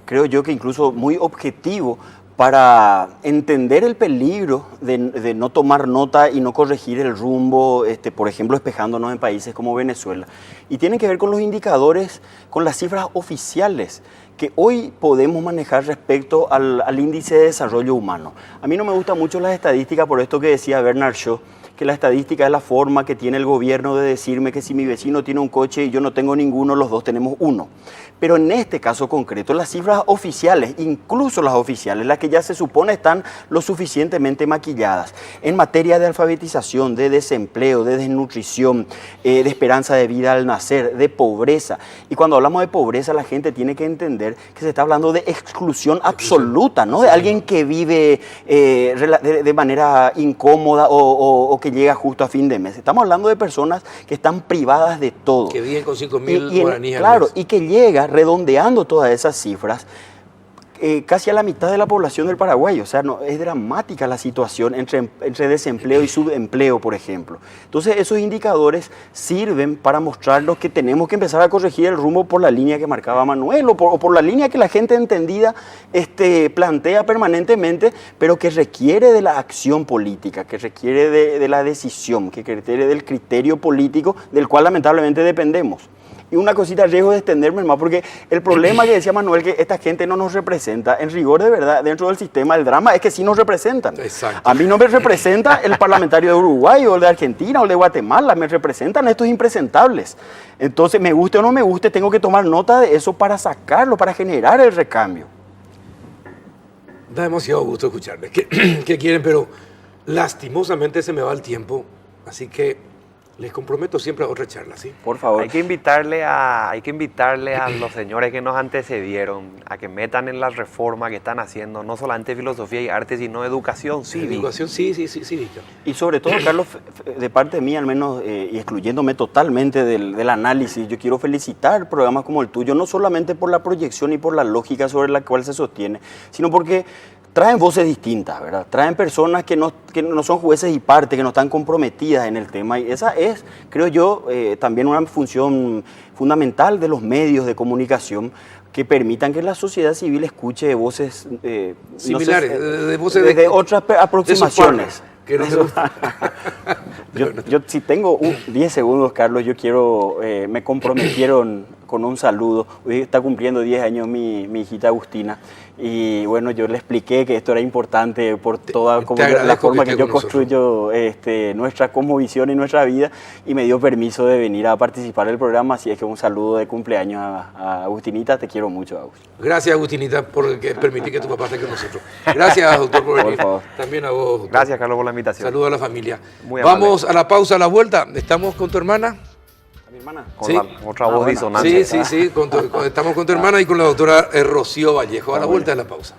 S5: creo yo que incluso muy objetivo, para entender el peligro de no tomar nota y no corregir el rumbo, por ejemplo, espejándonos en países como Venezuela. Y tiene que ver con los indicadores, con las cifras oficiales que hoy podemos manejar respecto al índice de desarrollo humano. A mí no me gustan mucho las estadísticas por esto que decía Bernard Shaw, que la estadística es la forma que tiene el gobierno de decirme que si mi vecino tiene un coche y yo no tengo ninguno, los dos tenemos uno. Pero en este caso concreto, las cifras oficiales, incluso las oficiales, las que ya se supone están lo suficientemente maquilladas, en materia de alfabetización, de desempleo, de desnutrición, de esperanza de vida al nacer, de pobreza. Y cuando hablamos de pobreza, la gente tiene que entender que se está hablando de exclusión absoluta, ¿no? De alguien que vive de manera incómoda o que llega justo a fin de mes. Estamos hablando de personas que están privadas de todo.
S1: Que viven con 5.000 guaraníes al
S5: claro,
S1: mes.
S5: y que llega redondeando todas esas cifras casi a la mitad de la población del Paraguay. O sea, no, es dramática la situación entre desempleo y subempleo, por ejemplo. Entonces, esos indicadores sirven para mostrarnos que tenemos que empezar a corregir el rumbo por la línea que marcaba Manuel o por la línea que la gente entendida plantea permanentemente, pero que requiere de la acción política, que requiere de la decisión, que requiere del criterio político del cual lamentablemente dependemos. Y una cosita, riesgo de extenderme más, porque el problema que decía Manuel, que esta gente no nos representa, en rigor de verdad, dentro del sistema del drama, es que sí nos representan.
S1: Exacto.
S5: A mí no me representa el parlamentario de Uruguay, o el de Argentina, o el de Guatemala, me representan estos impresentables. Entonces, me guste o no me guste, tengo que tomar nota de eso para sacarlo, para generar el recambio.
S1: Da demasiado gusto escucharles. ¿Qué quieren? Pero lastimosamente se me va el tiempo, así que les comprometo siempre a otra charla, ¿sí?
S5: Por favor.
S4: Hay que invitarle a los señores que nos antecedieron a que metan en la reforma que están haciendo, no solamente filosofía y arte, sino educación cívica.
S1: Educación cívica.
S5: Y sobre todo, Carlos, de parte de mí al menos, y excluyéndome totalmente del análisis, yo quiero felicitar programas como el tuyo, no solamente por la proyección y por la lógica sobre la cual se sostiene, sino porque traen voces distintas, ¿verdad? Traen personas que no son jueces y parte, que no están comprometidas en el tema. Y esa es, creo yo, también una función fundamental de los medios de comunicación, que permitan que la sociedad civil escuche voces
S1: similares,
S5: no sé,
S1: de voces
S5: de otras aproximaciones.
S1: Que no se
S5: Yo si tengo 10 segundos, Carlos, yo quiero, me comprometieron con un saludo. Hoy está cumpliendo 10 años mi hijita Agustina. Y bueno, yo le expliqué que esto era importante por toda la forma que yo construyo nuestra cosmovisión y nuestra vida, y me dio permiso de venir a participar del programa. Así es que un saludo de cumpleaños a Agustinita. Te quiero mucho, Agus.
S1: Gracias, Agustinita, por permitir que tu papá esté con nosotros. Gracias, doctor, por venir.
S5: Por favor.
S1: También a vos, doctor.
S4: Gracias, Carlos, por la invitación.
S1: Saludos a la familia.
S4: Muy amable.
S1: Vamos a la pausa, a la vuelta. ¿Estamos con tu hermana?
S5: ¿Mi hermana?
S4: Con
S1: Sí.
S4: la otra voz disonante.
S1: Sí, estamos con tu hermana y con la doctora Rocío Vallejo. A la vuelta de la pausa.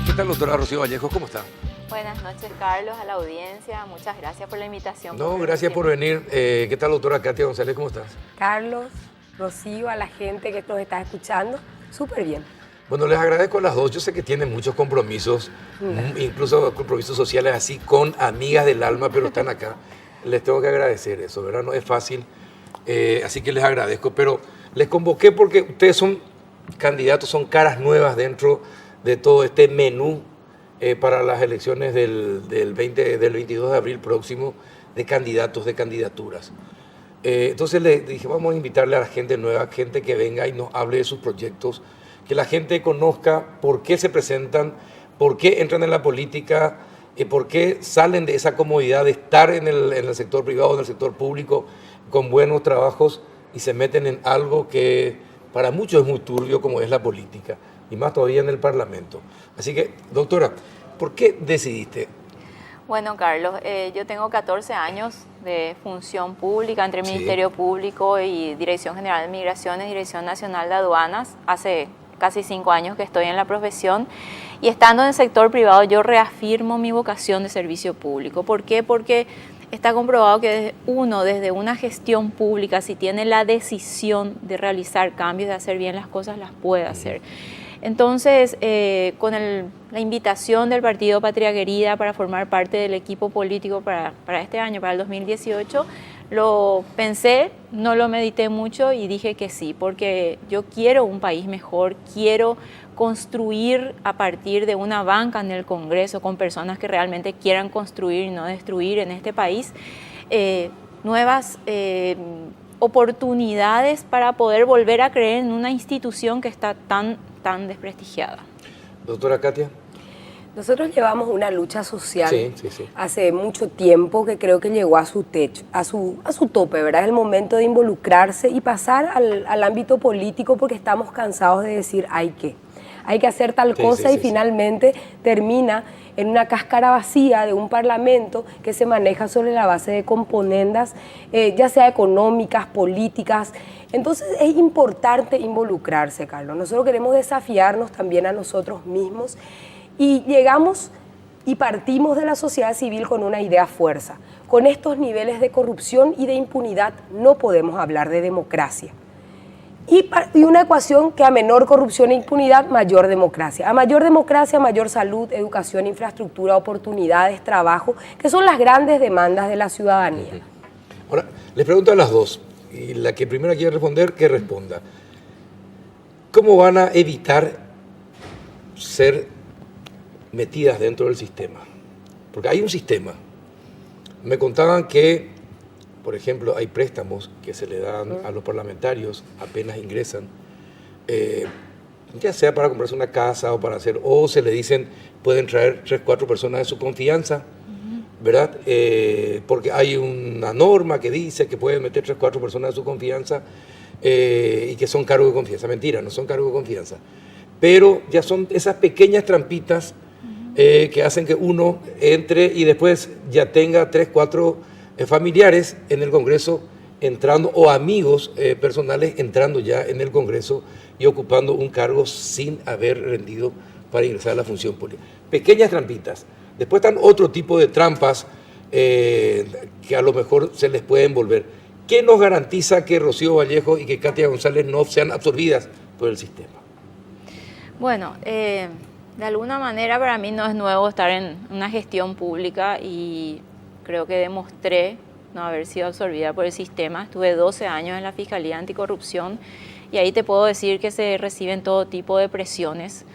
S1: ¿Qué tal, doctora Rocío Vallejo? ¿Cómo está?
S6: Buenas noches, Carlos, a la audiencia. Muchas gracias por la invitación.
S1: No, gracias por venir. ¿Qué tal, doctora Katia González? ¿Cómo estás?
S7: Carlos, Rocío, a la gente que nos está escuchando, súper bien.
S1: Bueno, les agradezco a las dos. Yo sé que tienen muchos compromisos, incluso compromisos sociales así con amigas del alma, pero están acá. Les tengo que agradecer eso, ¿verdad? No es fácil, así que les agradezco. Pero les convoqué porque ustedes son candidatos, son caras nuevas dentro de todo este menú para las elecciones del 22 de abril próximo, de candidatos, de candidaturas. Entonces le dije, vamos a invitarle a la gente nueva, gente que venga y nos hable de sus proyectos, que la gente conozca por qué se presentan, por qué entran en la política, por qué salen de esa comodidad de estar en el sector privado, en el sector público, con buenos trabajos, y se meten en algo que para muchos es muy turbio, como es la política, y más todavía en el Parlamento. Así que, doctora, ¿por qué decidiste?
S6: Bueno, Carlos, yo tengo 14 años de función pública entre Ministerio Público y Dirección General de Migraciones, Dirección Nacional de Aduanas. Hace casi 5 años que estoy en la profesión, y estando en el sector privado yo reafirmo mi vocación de servicio público. ¿Por qué? Porque está comprobado que desde una gestión pública, si tiene la decisión de realizar cambios, de hacer bien las cosas, las puede hacer. Entonces, con la invitación del Partido Patria Querida para formar parte del equipo político para este año, para el 2018, Lo pensé, no lo medité mucho y dije que sí, porque yo quiero un país mejor, quiero construir a partir de una banca en el Congreso con personas que realmente quieran construir y no destruir en este país nuevas oportunidades para poder volver a creer en una institución que está tan desprestigiada.
S1: Doctora Katia.
S7: Nosotros llevamos una lucha social
S1: Sí.
S7: hace mucho tiempo que creo que llegó a su techo, a su tope, ¿verdad? Es el momento de involucrarse y pasar al ámbito político porque estamos cansados de decir hay que hacer tal cosa y finalmente termina en una cáscara vacía de un parlamento que se maneja sobre la base de componendas, ya sea económicas, políticas. Entonces es importante involucrarse, Carlos. Nosotros queremos desafiarnos también a nosotros mismos y llegamos y partimos de la sociedad civil con una idea fuerza. Con estos niveles de corrupción y de impunidad no podemos hablar de democracia. Y una ecuación que a menor corrupción e impunidad, mayor democracia. A mayor democracia, mayor salud, educación, infraestructura, oportunidades, trabajo, que son las grandes demandas de la ciudadanía.
S1: Ahora, les pregunto a las dos, y la que primero quiere responder, que responda. ¿Cómo van a evitar ser metidas dentro del sistema? Porque hay un sistema. Me contaban que, por ejemplo, hay préstamos que se le dan a los parlamentarios apenas ingresan, ya sea para comprarse una casa o para hacer, o se le dicen, pueden traer 3, 4 personas de su confianza, ¿verdad? Porque hay una norma que dice que pueden meter 3, 4 personas de su confianza y que son cargos de confianza. Mentira, no son cargos de confianza. Pero ya son esas pequeñas trampitas que hacen que uno entre y después ya tenga 3, 4 familiares en el Congreso entrando, o amigos personales entrando ya en el Congreso y ocupando un cargo sin haber rendido para ingresar a la función política. Pequeñas trampitas. Después están otro tipo de trampas que a lo mejor se les puede envolver. ¿Qué nos garantiza que Rocío Vallejo y que Katia González no sean absorbidas por el sistema?
S6: Bueno, de alguna manera para mí no es nuevo estar en una gestión pública y creo que demostré no haber sido absorbida por el sistema. Estuve 12 años en la Fiscalía Anticorrupción y ahí te puedo decir que se reciben todo tipo de presiones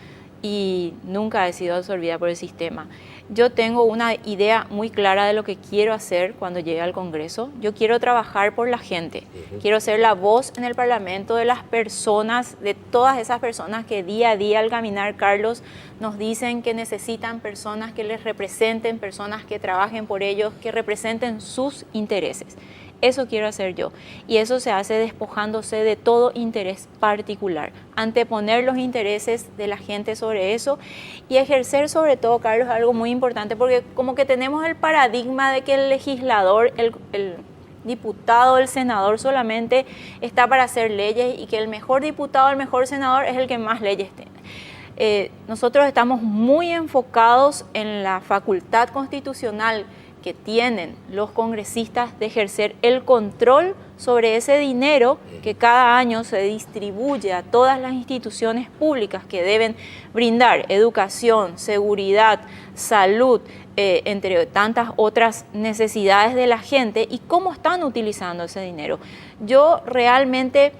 S6: y nunca he sido absorbida por el sistema. Yo tengo una idea muy clara de lo que quiero hacer cuando llegue al Congreso. Yo quiero trabajar por la gente. Quiero ser la voz en el Parlamento de las personas, de todas esas personas que día a día al caminar, Carlos, nos dicen que necesitan personas que les representen, personas que trabajen por ellos, que representen sus intereses. Eso quiero hacer yo. Y eso se hace despojándose de todo interés particular. Anteponer los intereses de la gente sobre eso y ejercer sobre todo, Carlos, algo muy importante, porque como que tenemos el paradigma de que el legislador, el diputado, el senador solamente está para hacer leyes y que el mejor diputado, el mejor senador es el que más leyes tiene. Nosotros estamos muy enfocados en la facultad constitucional que tienen los congresistas de ejercer el control sobre ese dinero que cada año se distribuye a todas las instituciones públicas que deben brindar educación, seguridad, salud, entre tantas otras necesidades de la gente, y cómo están utilizando ese dinero. Yo realmente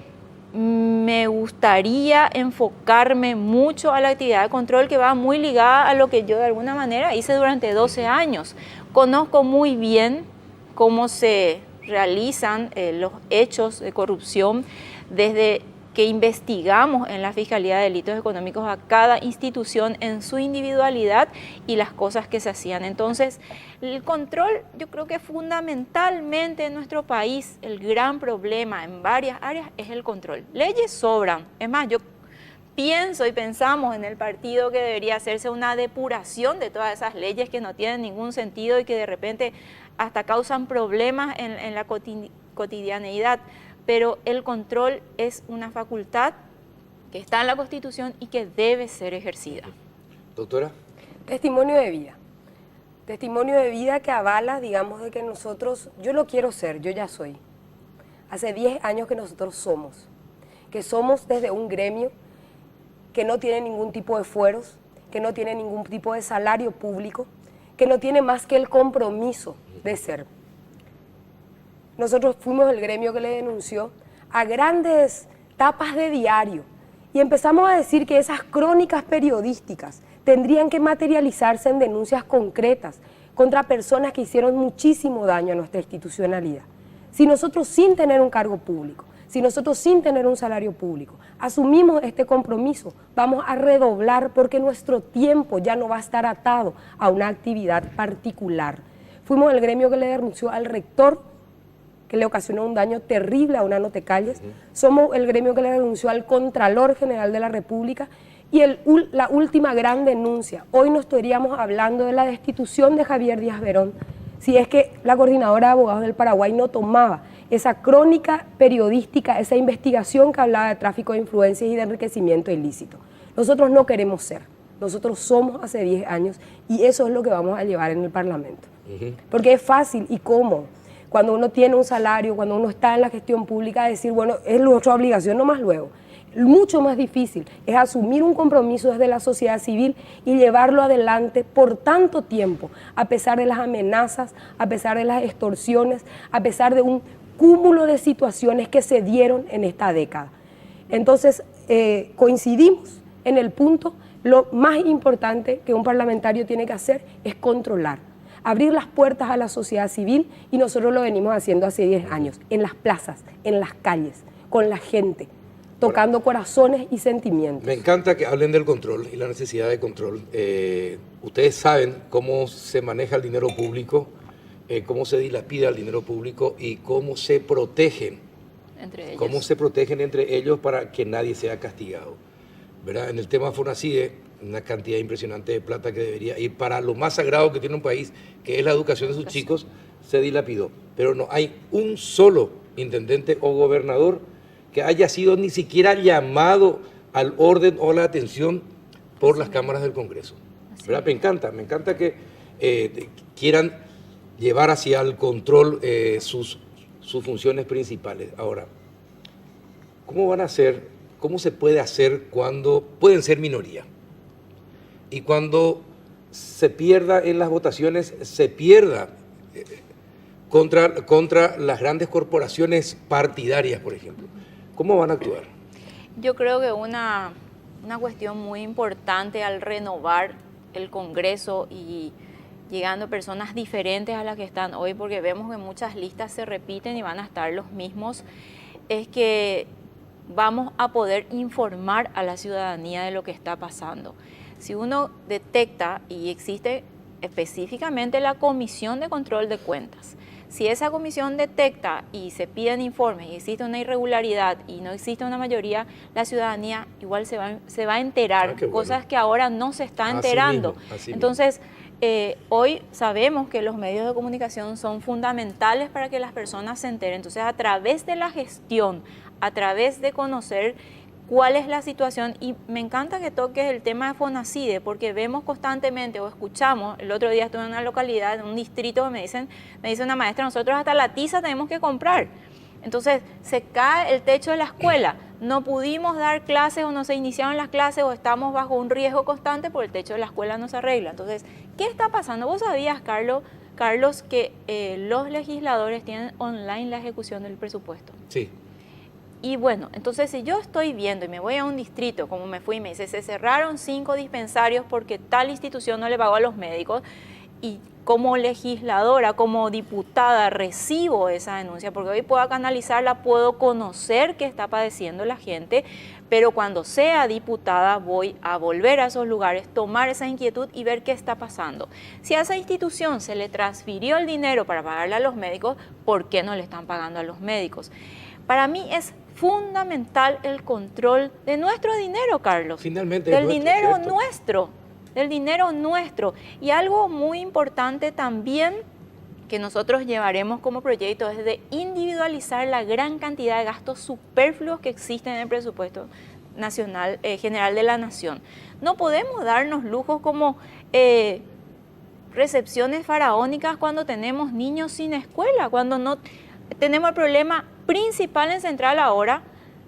S6: me gustaría enfocarme mucho a la actividad de control, que va muy ligada a lo que yo de alguna manera hice durante 12 años. Conozco muy bien cómo se realizan los hechos de corrupción desde que investigamos en la Fiscalía de Delitos Económicos a cada institución en su individualidad y las cosas que se hacían. Entonces, el control, yo creo que fundamentalmente en nuestro país el gran problema en varias áreas es el control. Leyes sobran. Es más, yo pienso y pensamos en el partido que debería hacerse una depuración de todas esas leyes que no tienen ningún sentido y que de repente hasta causan problemas en la cotidianeidad. Pero el control es una facultad que está en la Constitución y que debe ser ejercida.
S1: Doctora.
S7: Testimonio de vida. Testimonio de vida que avala, digamos, de que nosotros, yo lo quiero ser, yo ya soy. Hace 10 años que nosotros somos, que somos desde un gremio que no tiene ningún tipo de fueros, que no tiene ningún tipo de salario público, que no tiene más que el compromiso de ser. nosotros fuimos el gremio que le denunció a grandes tapas de diario y empezamos a decir que esas crónicas periodísticas tendrían que materializarse en denuncias concretas contra personas que hicieron muchísimo daño a nuestra institucionalidad. Si nosotros sin tener un cargo público, si nosotros sin tener un salario público asumimos este compromiso, vamos a redoblar porque nuestro tiempo ya no va a estar atado a una actividad particular. Fuimos el gremio que le denunció al rector, que le ocasionó un daño terrible a Unano Tecalles. Somos el gremio que le denunció al Contralor General de la República y la última gran denuncia. Hoy no estaríamos hablando de la destitución de Javier Díaz Verón si es que la Coordinadora de Abogados del Paraguay no tomaba esa crónica periodística, esa investigación que hablaba de tráfico de influencias y de enriquecimiento ilícito. Nosotros no queremos ser, nosotros somos hace 10 años y eso es lo que vamos a llevar en el Parlamento. Porque es fácil y cómodo cuando uno tiene un salario, cuando uno está en la gestión pública, decir, bueno, es nuestra obligación, no más luego. Mucho más difícil es asumir un compromiso desde la sociedad civil y llevarlo adelante por tanto tiempo, a pesar de las amenazas, a pesar de las extorsiones, a pesar de un cúmulo de situaciones que se dieron en esta década. Entonces, coincidimos en el punto, lo más importante que un parlamentario tiene que hacer es controlar, abrir las puertas a la sociedad civil y nosotros lo venimos haciendo hace 10 años, en las plazas, en las calles, con la gente, tocando corazones y sentimientos.
S1: Me encanta que hablen del control y la necesidad de control. Ustedes saben cómo se maneja el dinero público, cómo se dilapida el dinero público y cómo se protegen
S6: entre ellos.
S1: Cómo se protegen entre ellos para que nadie sea castigado, ¿verdad? En el tema FONACIDE, una cantidad impresionante de plata que debería ir para lo más sagrado que tiene un país, que es la educación de sus chicos, se dilapidó. Pero no hay un solo intendente o gobernador que haya sido ni siquiera llamado al orden o la atención por las cámaras del Congreso. ¿Verdad? Me encanta que quieran llevar hacia el control sus funciones principales. Ahora, ¿cómo van a hacer, cómo se puede hacer cuando pueden ser minoría? Y cuando se pierda en las votaciones, se pierda contra las grandes corporaciones partidarias, por ejemplo. ¿Cómo van a actuar?
S6: Yo creo que una cuestión muy importante al renovar el Congreso y llegando personas diferentes a las que están hoy, porque vemos que muchas listas se repiten y van a estar los mismos, es que vamos a poder informar a la ciudadanía de lo que está pasando. Si uno detecta, y existe específicamente la Comisión de Control de Cuentas, si esa comisión detecta y se piden informes y existe una irregularidad y no existe una mayoría, la ciudadanía igual se va a enterar, cosas que ahora no se está enterando. Entonces, hoy sabemos que los medios de comunicación son fundamentales para que las personas se enteren. Entonces, a través de la gestión, a través de conocer cuál es la situación, y me encanta que toques el tema de FONACIDE, porque vemos constantemente o escuchamos, el otro día estuve en una localidad, en un distrito, me dice una maestra, nosotros hasta la tiza tenemos que comprar. Entonces, se cae el techo de la escuela, no pudimos dar clases o no se iniciaron las clases o estamos bajo un riesgo constante porque el techo de la escuela no se arregla. Entonces, ¿qué está pasando? ¿Vos sabías, Carlos, que los legisladores tienen online la ejecución del presupuesto?
S1: Sí.
S6: Y bueno, entonces si yo estoy viendo y me voy a un distrito, como me fui y me dice, se cerraron 5 dispensarios porque tal institución no le pagó a los médicos, y como legisladora, como diputada, recibo esa denuncia, porque hoy puedo canalizarla, puedo conocer qué está padeciendo la gente, pero cuando sea diputada voy a volver a esos lugares, tomar esa inquietud y ver qué está pasando. Si a esa institución se le transfirió el dinero para pagarle a los médicos, ¿por qué no le están pagando a los médicos? Para mí es fundamental el control de nuestro dinero, Carlos.
S1: Finalmente
S6: del dinero nuestro, del dinero nuestro. Y algo muy importante también que nosotros llevaremos como proyecto es de individualizar la gran cantidad de gastos superfluos que existen en el presupuesto nacional, general de la nación. No podemos darnos lujos como recepciones faraónicas cuando tenemos niños sin escuela, cuando no tenemos el problema principal en Central ahora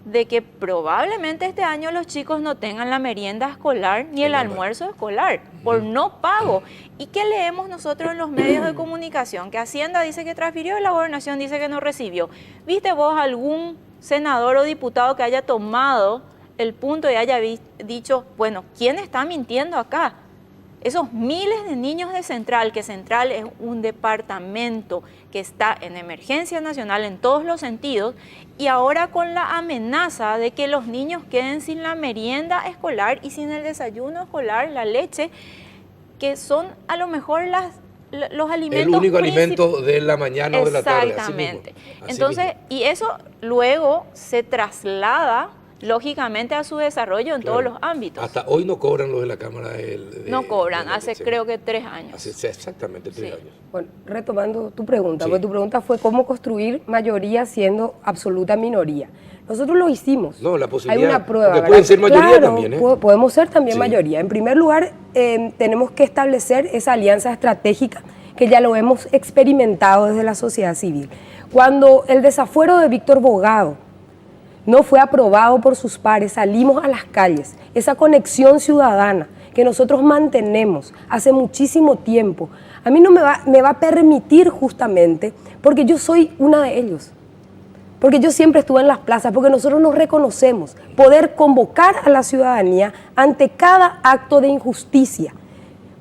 S6: de que probablemente este año los chicos no tengan la merienda escolar ni el almuerzo escolar por no pago. ¿Y qué leemos nosotros en los medios de comunicación? Que Hacienda dice que transfirió y la Gobernación dice que no recibió. ¿Viste vos algún senador o diputado que haya tomado el punto y haya dicho, bueno, ¿quién está mintiendo acá? Esos miles de niños de Central, que Central es un departamento que está en emergencia nacional en todos los sentidos, y ahora con la amenaza de que los niños queden sin la merienda escolar y sin el desayuno escolar, la leche, que son a lo mejor los alimentos.
S1: El único alimento de la mañana o de la tarde.
S6: Exactamente.
S1: Así
S6: Entonces,
S1: mismo.
S6: y eso luego se traslada lógicamente a su desarrollo en todos los ámbitos.
S1: Hasta hoy no cobran los de la Cámara
S6: no cobran,
S1: de la
S6: hace
S1: leche.
S6: creo que 3 años.
S1: Hace exactamente 3 años.
S7: Bueno, retomando tu pregunta,
S1: Sí.
S7: porque tu pregunta fue cómo construir mayoría siendo absoluta minoría. Nosotros lo hicimos.
S1: No, la posibilidad,
S7: Hay una prueba.
S1: porque
S7: ¿verdad?
S1: pueden ser mayoría
S7: Claro,
S1: también, ¿eh?
S7: Podemos ser también
S1: Sí.
S7: mayoría. En primer lugar, tenemos que establecer esa alianza estratégica que ya lo hemos experimentado desde la sociedad civil. Cuando el desafuero de Víctor Bogado no fue aprobado por sus pares, salimos a las calles. Esa conexión ciudadana que nosotros mantenemos hace muchísimo tiempo, a mí no me va a permitir justamente, porque yo soy una de ellos, porque yo siempre estuve en las plazas, porque nosotros nos reconocemos, poder convocar a la ciudadanía ante cada acto de injusticia,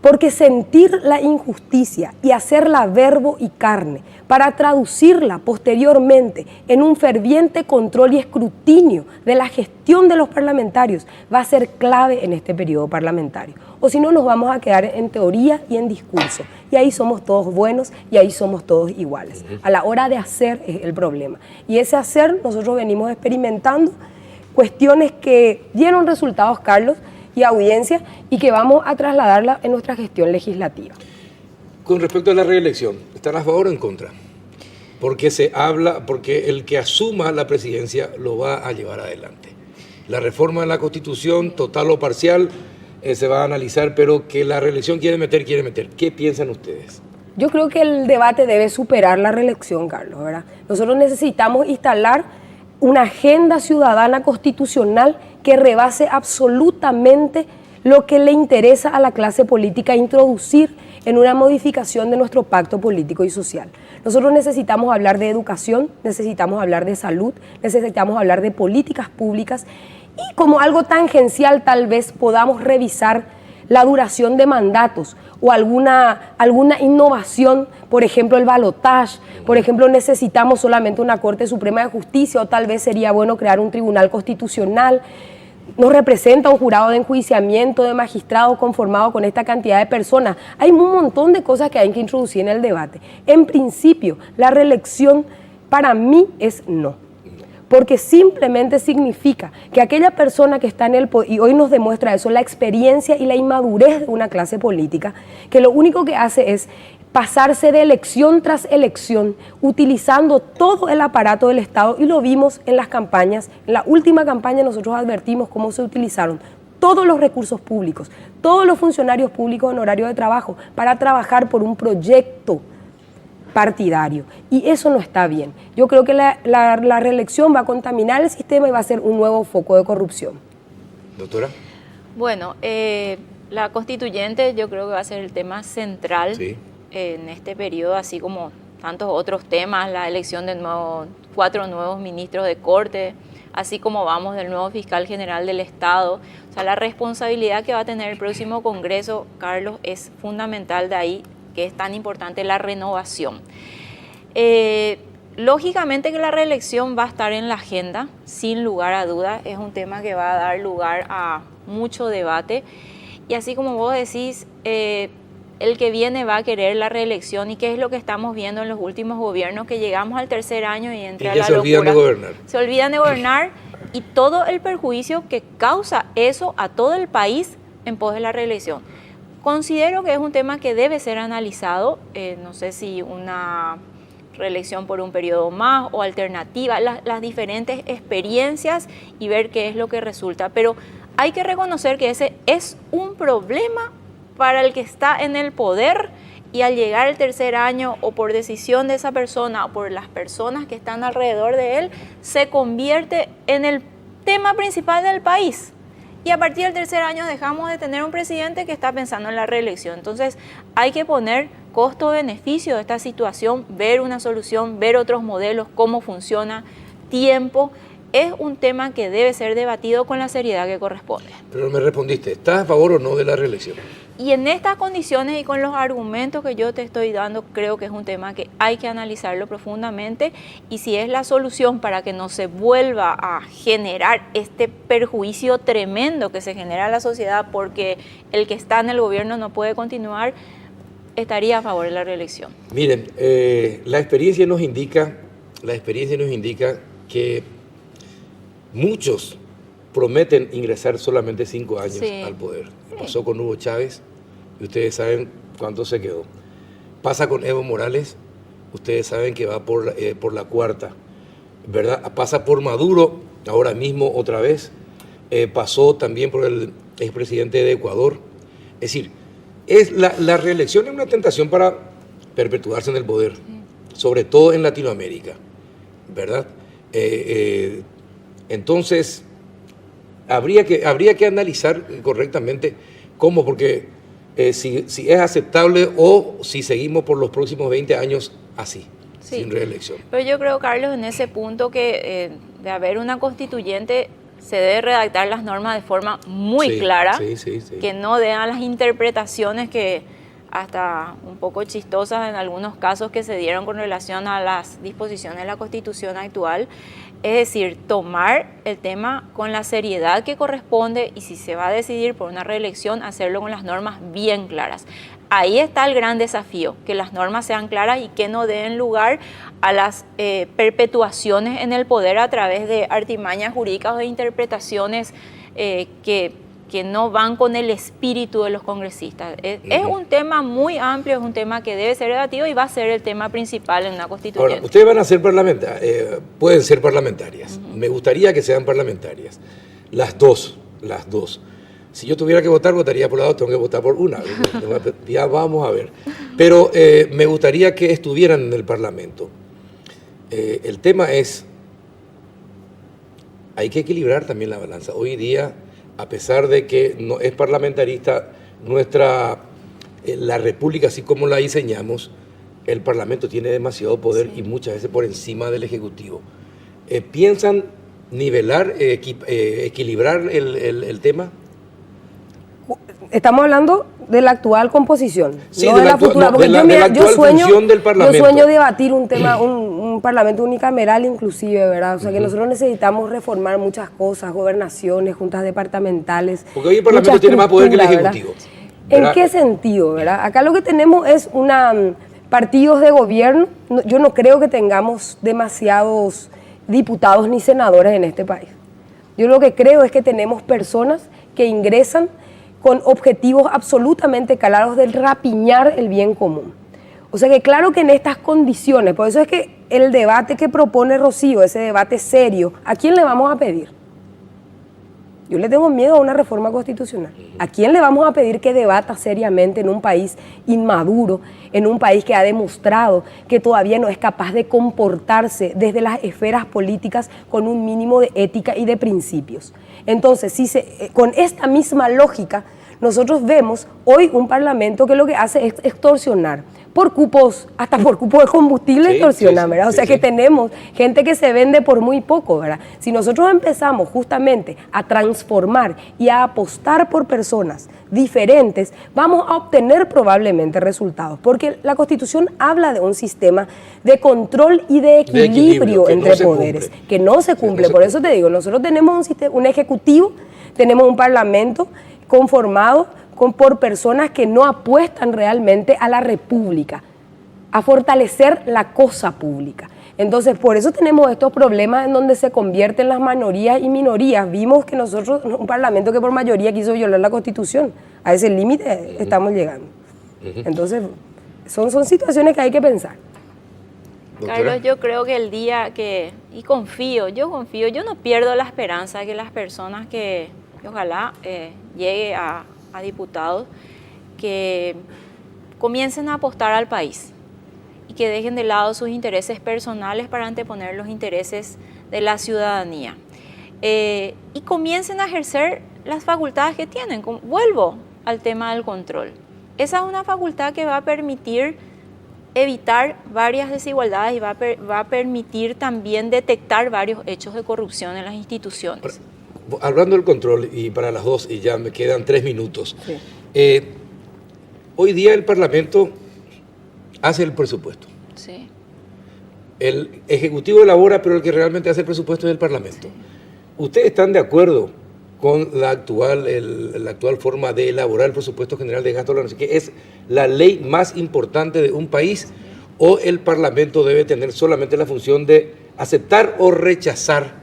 S7: porque sentir la injusticia y hacerla verbo y carne para traducirla posteriormente en un ferviente control y escrutinio de la gestión de los parlamentarios va a ser clave en este periodo parlamentario. O si no, nos vamos a quedar en teoría y en discurso. Y ahí somos todos buenos y ahí somos todos iguales. A la hora de hacer es el problema. Y ese hacer nosotros venimos experimentando cuestiones que dieron resultados, Carlos, y audiencia, y que vamos a trasladarla en nuestra gestión legislativa.
S1: Con respecto a la reelección, ¿están a favor o en contra? Porque se habla, porque el que asuma la presidencia lo va a llevar adelante. La reforma de la Constitución, total o parcial, se va a analizar, pero que la reelección quiere meter. ¿Qué piensan ustedes?
S7: Yo creo que el debate debe superar la reelección, Carlos, ¿verdad? Nosotros necesitamos instalar una agenda ciudadana constitucional que rebase absolutamente lo que le interesa a la clase política introducir en una modificación de nuestro pacto político y social. Nosotros necesitamos hablar de educación, necesitamos hablar de salud, necesitamos hablar de políticas públicas y como algo tangencial tal vez podamos revisar la duración de mandatos o alguna innovación, por ejemplo el balotaje, por ejemplo necesitamos solamente una Corte Suprema de Justicia o tal vez sería bueno crear un tribunal constitucional. Nos representa un jurado de enjuiciamiento de magistrados conformado con esta cantidad de personas. Hay un montón de cosas que hay que introducir en el debate. En principio, la reelección para mí es no. Porque simplemente significa que aquella persona que está en el poder, y hoy nos demuestra eso, la experiencia y la inmadurez de una clase política, que lo único que hace es pasarse de elección tras elección, utilizando todo el aparato del Estado, y lo vimos en las campañas. En la última campaña nosotros advertimos cómo se utilizaron todos los recursos públicos, todos los funcionarios públicos en horario de trabajo, para trabajar por un proyecto partidario, y eso no está bien. Yo creo que la reelección va a contaminar el sistema y va a ser un nuevo foco de corrupción.
S1: Doctora.
S6: Bueno, la constituyente yo creo que va a ser el tema central
S1: Sí.
S6: en este periodo, así como tantos otros temas, la elección de 4 nuevos ministros de Corte, así como vamos del nuevo fiscal general del Estado. O sea, la responsabilidad que va a tener el próximo Congreso, Carlos, es fundamental, de ahí que es tan importante la renovación. Lógicamente que la reelección va a estar en la agenda, sin lugar a dudas, es un tema que va a dar lugar a mucho debate, y así como vos decís, el que viene va a querer la reelección, y qué es lo que estamos viendo en los últimos gobiernos, que llegamos al tercer año y entra
S1: Y ya
S6: la
S1: se olvidan de
S6: locura.
S1: gobernar.
S6: Se olvidan de gobernar, y todo el perjuicio que causa eso a todo el país en pos de la reelección. Considero que es un tema que debe ser analizado, no sé si una reelección por un periodo más o alternativa, las diferentes experiencias y ver qué es lo que resulta. Pero hay que reconocer que ese es un problema para el que está en el poder, y al llegar el tercer año, o por decisión de esa persona o por las personas que están alrededor de él, se convierte en el tema principal del país. Y a partir del tercer año dejamos de tener un presidente que está pensando en la reelección. Entonces hay que poner costo-beneficio de esta situación, ver una solución, ver otros modelos, cómo funciona, tiempo. Es un tema que debe ser debatido con la seriedad que corresponde.
S1: Pero me respondiste, ¿estás a favor o no de la reelección?
S6: Y en estas condiciones y con los argumentos que yo te estoy dando, creo que es un tema que hay que analizarlo profundamente, y si es la solución para que no se vuelva a generar este perjuicio tremendo que se genera a la sociedad porque el que está en el gobierno no puede continuar, estaría a favor de la reelección.
S1: Miren, la experiencia nos indica que muchos prometen ingresar solamente 5 años
S6: Sí.
S1: al poder. Pasó con Hugo Chávez y ustedes saben cuánto se quedó. Pasa con Evo Morales, ustedes saben que va por la 4ª, ¿verdad? Pasa por Maduro, ahora mismo otra vez. Pasó también por el expresidente de Ecuador. Es decir, la reelección es una tentación para perpetuarse en el poder, sobre todo en Latinoamérica, ¿verdad? Entonces, habría que analizar correctamente cómo, porque si es aceptable o si seguimos por los próximos 20 años así,
S6: Sí.
S1: sin reelección.
S6: Pero yo creo, Carlos, en ese punto que de haber una constituyente se debe redactar las normas de forma muy
S1: Sí,
S6: clara,
S1: sí.
S6: que no den a las interpretaciones que hasta un poco chistosas en algunos casos que se dieron con relación a las disposiciones de la Constitución actual. Es decir, tomar el tema con la seriedad que corresponde, y si se va a decidir por una reelección, hacerlo con las normas bien claras. Ahí está el gran desafío, que las normas sean claras y que no den lugar a las perpetuaciones en el poder a través de artimañas jurídicas o de interpretaciones que no van con el espíritu de los congresistas. Es un tema muy amplio, es un tema que debe ser debatido y va a ser el tema principal en una constituyente.
S1: Ahora, ustedes van a ser parlamentarias, pueden ser parlamentarias. Me gustaría que sean parlamentarias. Las dos. Si yo tuviera que votar, votaría por las dos, tengo que votar por una. Ya vamos a ver. Pero me gustaría que estuvieran en el Parlamento. El tema es, hay que equilibrar también la balanza. Hoy día, a pesar de que no es parlamentarista la República, así como la diseñamos, el Parlamento tiene demasiado poder y muchas veces por encima del Ejecutivo. ¿Piensan nivelar, equilibrar el tema?
S7: Estamos hablando de la actual composición,
S1: Sí,
S7: no
S1: de
S7: de
S1: la
S7: la futura.
S1: no,
S7: Porque
S1: de la actual función del Parlamento.
S7: Yo sueño debatir un tema, un Parlamento unicameral inclusive, ¿verdad? O sea, que nosotros necesitamos reformar muchas cosas, gobernaciones, juntas departamentales.
S1: Porque hoy el Parlamento
S7: mucha
S1: tiene más poder que el
S7: estructura,
S1: Ejecutivo.
S7: ¿verdad?
S1: ¿Verdad?
S7: ¿En qué sentido, verdad? Acá lo que tenemos es partidos de gobierno. Yo no creo que tengamos demasiados diputados ni senadores en este país. Yo lo que creo es que tenemos personas que ingresan con objetivos absolutamente claros de rapiñar el bien común. O sea que claro que en estas condiciones, por eso es que el debate que propone Rocío, ese debate serio, ¿a quién le vamos a pedir? Yo le tengo miedo a una reforma constitucional. ¿A quién le vamos a pedir que debata seriamente en un país inmaduro, en un país que ha demostrado que todavía no es capaz de comportarse desde las esferas políticas con un mínimo de ética y de principios? Entonces, con esta misma lógica, nosotros vemos hoy un parlamento que lo que hace es extorsionar por cupos, hasta por cupos de combustible extorsionan, ¿verdad? O sea que tenemos gente que se vende por muy poco, ¿verdad? Si nosotros empezamos justamente a transformar y a apostar por personas diferentes, vamos a obtener probablemente resultados, porque la Constitución habla de un sistema de control y de equilibrio entre poderes, que no se cumple. Por eso te digo, nosotros tenemos un ejecutivo, tenemos un parlamento conformado por personas que no apuestan realmente a la república, a fortalecer la cosa pública. Entonces, por eso tenemos estos problemas en donde se convierten las mayorías y minorías. Vimos que nosotros, un parlamento que por mayoría quiso violar la Constitución, a ese límite estamos llegando. Entonces, son situaciones que hay que pensar.
S6: Carlos, yo creo que el día yo confío, yo no pierdo la esperanza de que las personas que ojalá llegue a diputados, que comiencen a apostar al país y que dejen de lado sus intereses personales para anteponer los intereses de la ciudadanía. y comiencen a ejercer las facultades que tienen. Vuelvo al tema del control. Esa es una facultad que va a permitir evitar varias desigualdades y va a permitir también detectar varios hechos de corrupción en las instituciones.
S1: Hablando del control, y para las 2, y ya me quedan 3 minutos.
S7: Sí.
S1: Hoy día el Parlamento hace el presupuesto.
S6: Sí.
S1: El Ejecutivo elabora, pero el que realmente hace el presupuesto es el Parlamento.
S6: Sí.
S1: ¿Ustedes están de acuerdo con la actual forma de elaborar el presupuesto general de gasto de la nación, que es la ley más importante de un país, o el Parlamento debe tener solamente la función de aceptar o rechazar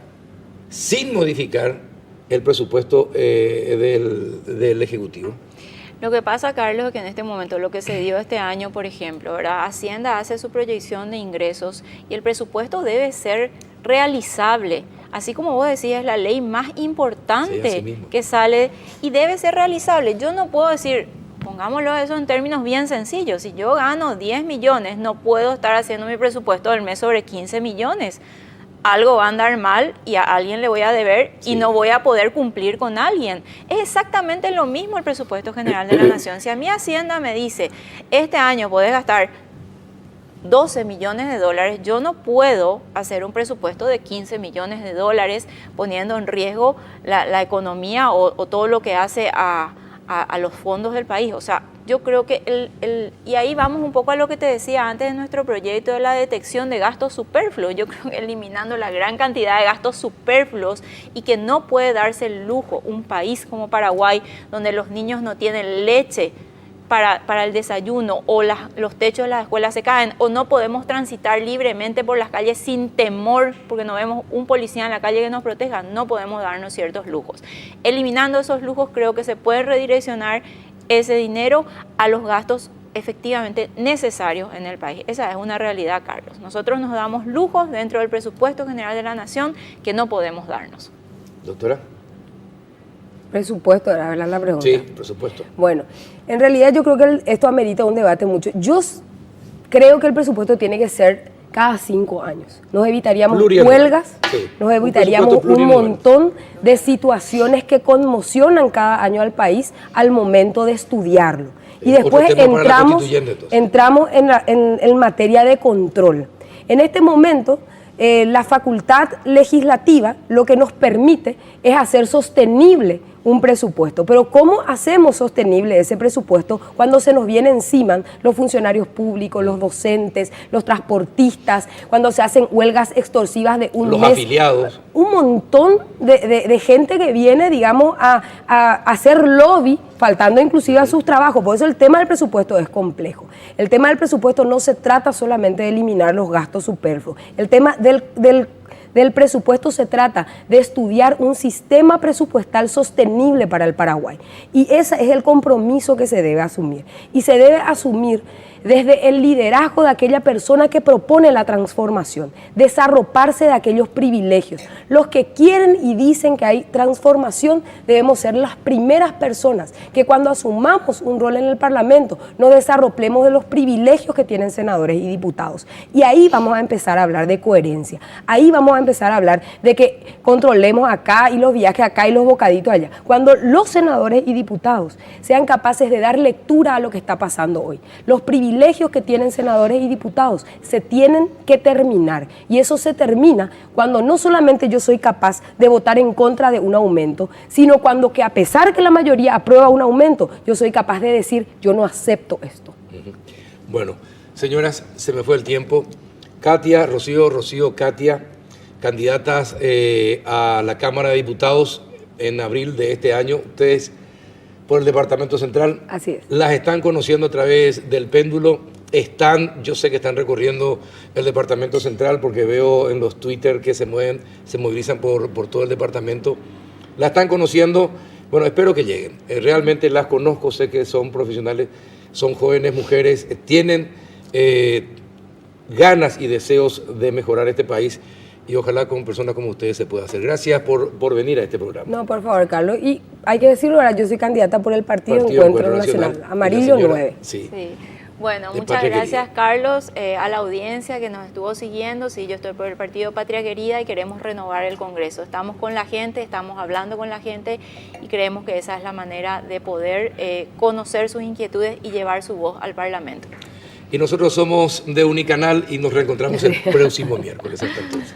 S1: sin modificar el presupuesto del Ejecutivo?
S6: Lo que pasa, Carlos, es que en este momento lo que se dio este año, por ejemplo, ¿verdad? Hacienda hace su proyección de ingresos y el presupuesto debe ser realizable. Así como vos decís, es la ley más importante que sale y debe ser realizable. Yo no puedo decir, pongámoslo eso en términos bien sencillos, si yo gano 10 millones, no puedo estar haciendo mi presupuesto del mes sobre 15 millones. Algo va a andar mal y a alguien le voy a deber y no voy a poder cumplir con alguien. Es exactamente lo mismo el presupuesto general de la Nación. Si a mí Hacienda me dice, este año podés gastar 12 millones de dólares, yo no puedo hacer un presupuesto de 15 millones de dólares poniendo en riesgo la economía o todo lo que hace a los fondos del país. O sea, yo creo que y ahí vamos un poco a lo que te decía antes de nuestro proyecto de la detección de gastos superfluos. Yo creo que eliminando la gran cantidad de gastos superfluos y que no puede darse el lujo un país como Paraguay, donde los niños no tienen leche para el desayuno o los techos de las escuelas se caen o no podemos transitar libremente por las calles sin temor porque no vemos un policía en la calle que nos proteja, no podemos darnos ciertos lujos. Eliminando esos lujos creo que se puede redireccionar ese dinero a los gastos efectivamente necesarios en el país. Esa es una realidad, Carlos. Nosotros nos damos lujos dentro del presupuesto general de la Nación que no podemos darnos.
S1: Doctora.
S7: Presupuesto, era la pregunta.
S1: Sí, presupuesto.
S7: Bueno, en realidad yo creo que esto amerita un debate mucho. Yo creo que el presupuesto tiene que ser cada 5 años. Nos evitaríamos huelgas, nos evitaríamos un montón de situaciones que conmocionan cada año al país al momento de estudiarlo. Y después entramos en materia de control. En este momento, la facultad legislativa lo que nos permite es hacer sostenible un presupuesto. Pero ¿cómo hacemos sostenible ese presupuesto cuando se nos vienen encima los funcionarios públicos, los docentes, los transportistas, cuando se hacen huelgas extorsivas de un mes?
S1: Los afiliados.
S7: Un montón de gente que viene, digamos, a hacer lobby, faltando inclusive a sus trabajos. Por eso el tema del presupuesto es complejo. El tema del presupuesto no se trata solamente de eliminar los gastos superfluos. El tema del presupuesto se trata de estudiar un sistema presupuestal sostenible para el Paraguay. Y ese es el compromiso que se debe asumir. Y se debe asumir desde el liderazgo de aquella persona que propone la transformación, desarroparse de aquellos privilegios. Los que quieren y dicen que hay transformación debemos ser las primeras personas que cuando asumamos un rol en el Parlamento nos desarroplemos de los privilegios que tienen senadores y diputados. Y ahí vamos a empezar a hablar de coherencia, ahí vamos a empezar a hablar de que controlemos acá y los viajes acá y los bocaditos allá. Cuando los senadores y diputados sean capaces de dar lectura a lo que está pasando hoy, los privilegios que tienen senadores y diputados se tienen que terminar. Y eso se termina cuando no solamente yo soy capaz de votar en contra de un aumento, sino cuando que a pesar que la mayoría aprueba un aumento, yo soy capaz de decir, yo no acepto esto.
S1: Bueno, señoras, se me fue el tiempo. Katia, Rocío, Katia, candidatas a la Cámara de Diputados en abril de este año. Ustedes por el Departamento Central.
S7: Así es.
S1: Las están conociendo a través del péndulo. Yo sé que están recorriendo el Departamento Central porque veo en los Twitter que se movilizan por todo el departamento. La están conociendo. Bueno, espero que lleguen. Realmente las conozco, sé que son profesionales, son jóvenes mujeres, tienen ganas y deseos de mejorar este país. Y ojalá con personas como ustedes se pueda hacer. Gracias por venir a este programa.
S7: No, por favor, Carlos. Y hay que decirlo ahora, yo soy candidata por el Partido Encuentro Nacional. Amarillo 9.
S1: Sí.
S6: Bueno,
S1: de
S6: muchas
S1: Patria
S6: gracias,
S1: Querida.
S6: Carlos, a la audiencia que nos estuvo siguiendo. Sí, yo estoy por el partido Patria Querida y queremos renovar el Congreso. Estamos con la gente, estamos hablando con la gente y creemos que esa es la manera de poder conocer sus inquietudes y llevar su voz al Parlamento.
S1: Y nosotros somos de Unicanal y nos reencontramos el próximo miércoles. Hasta entonces.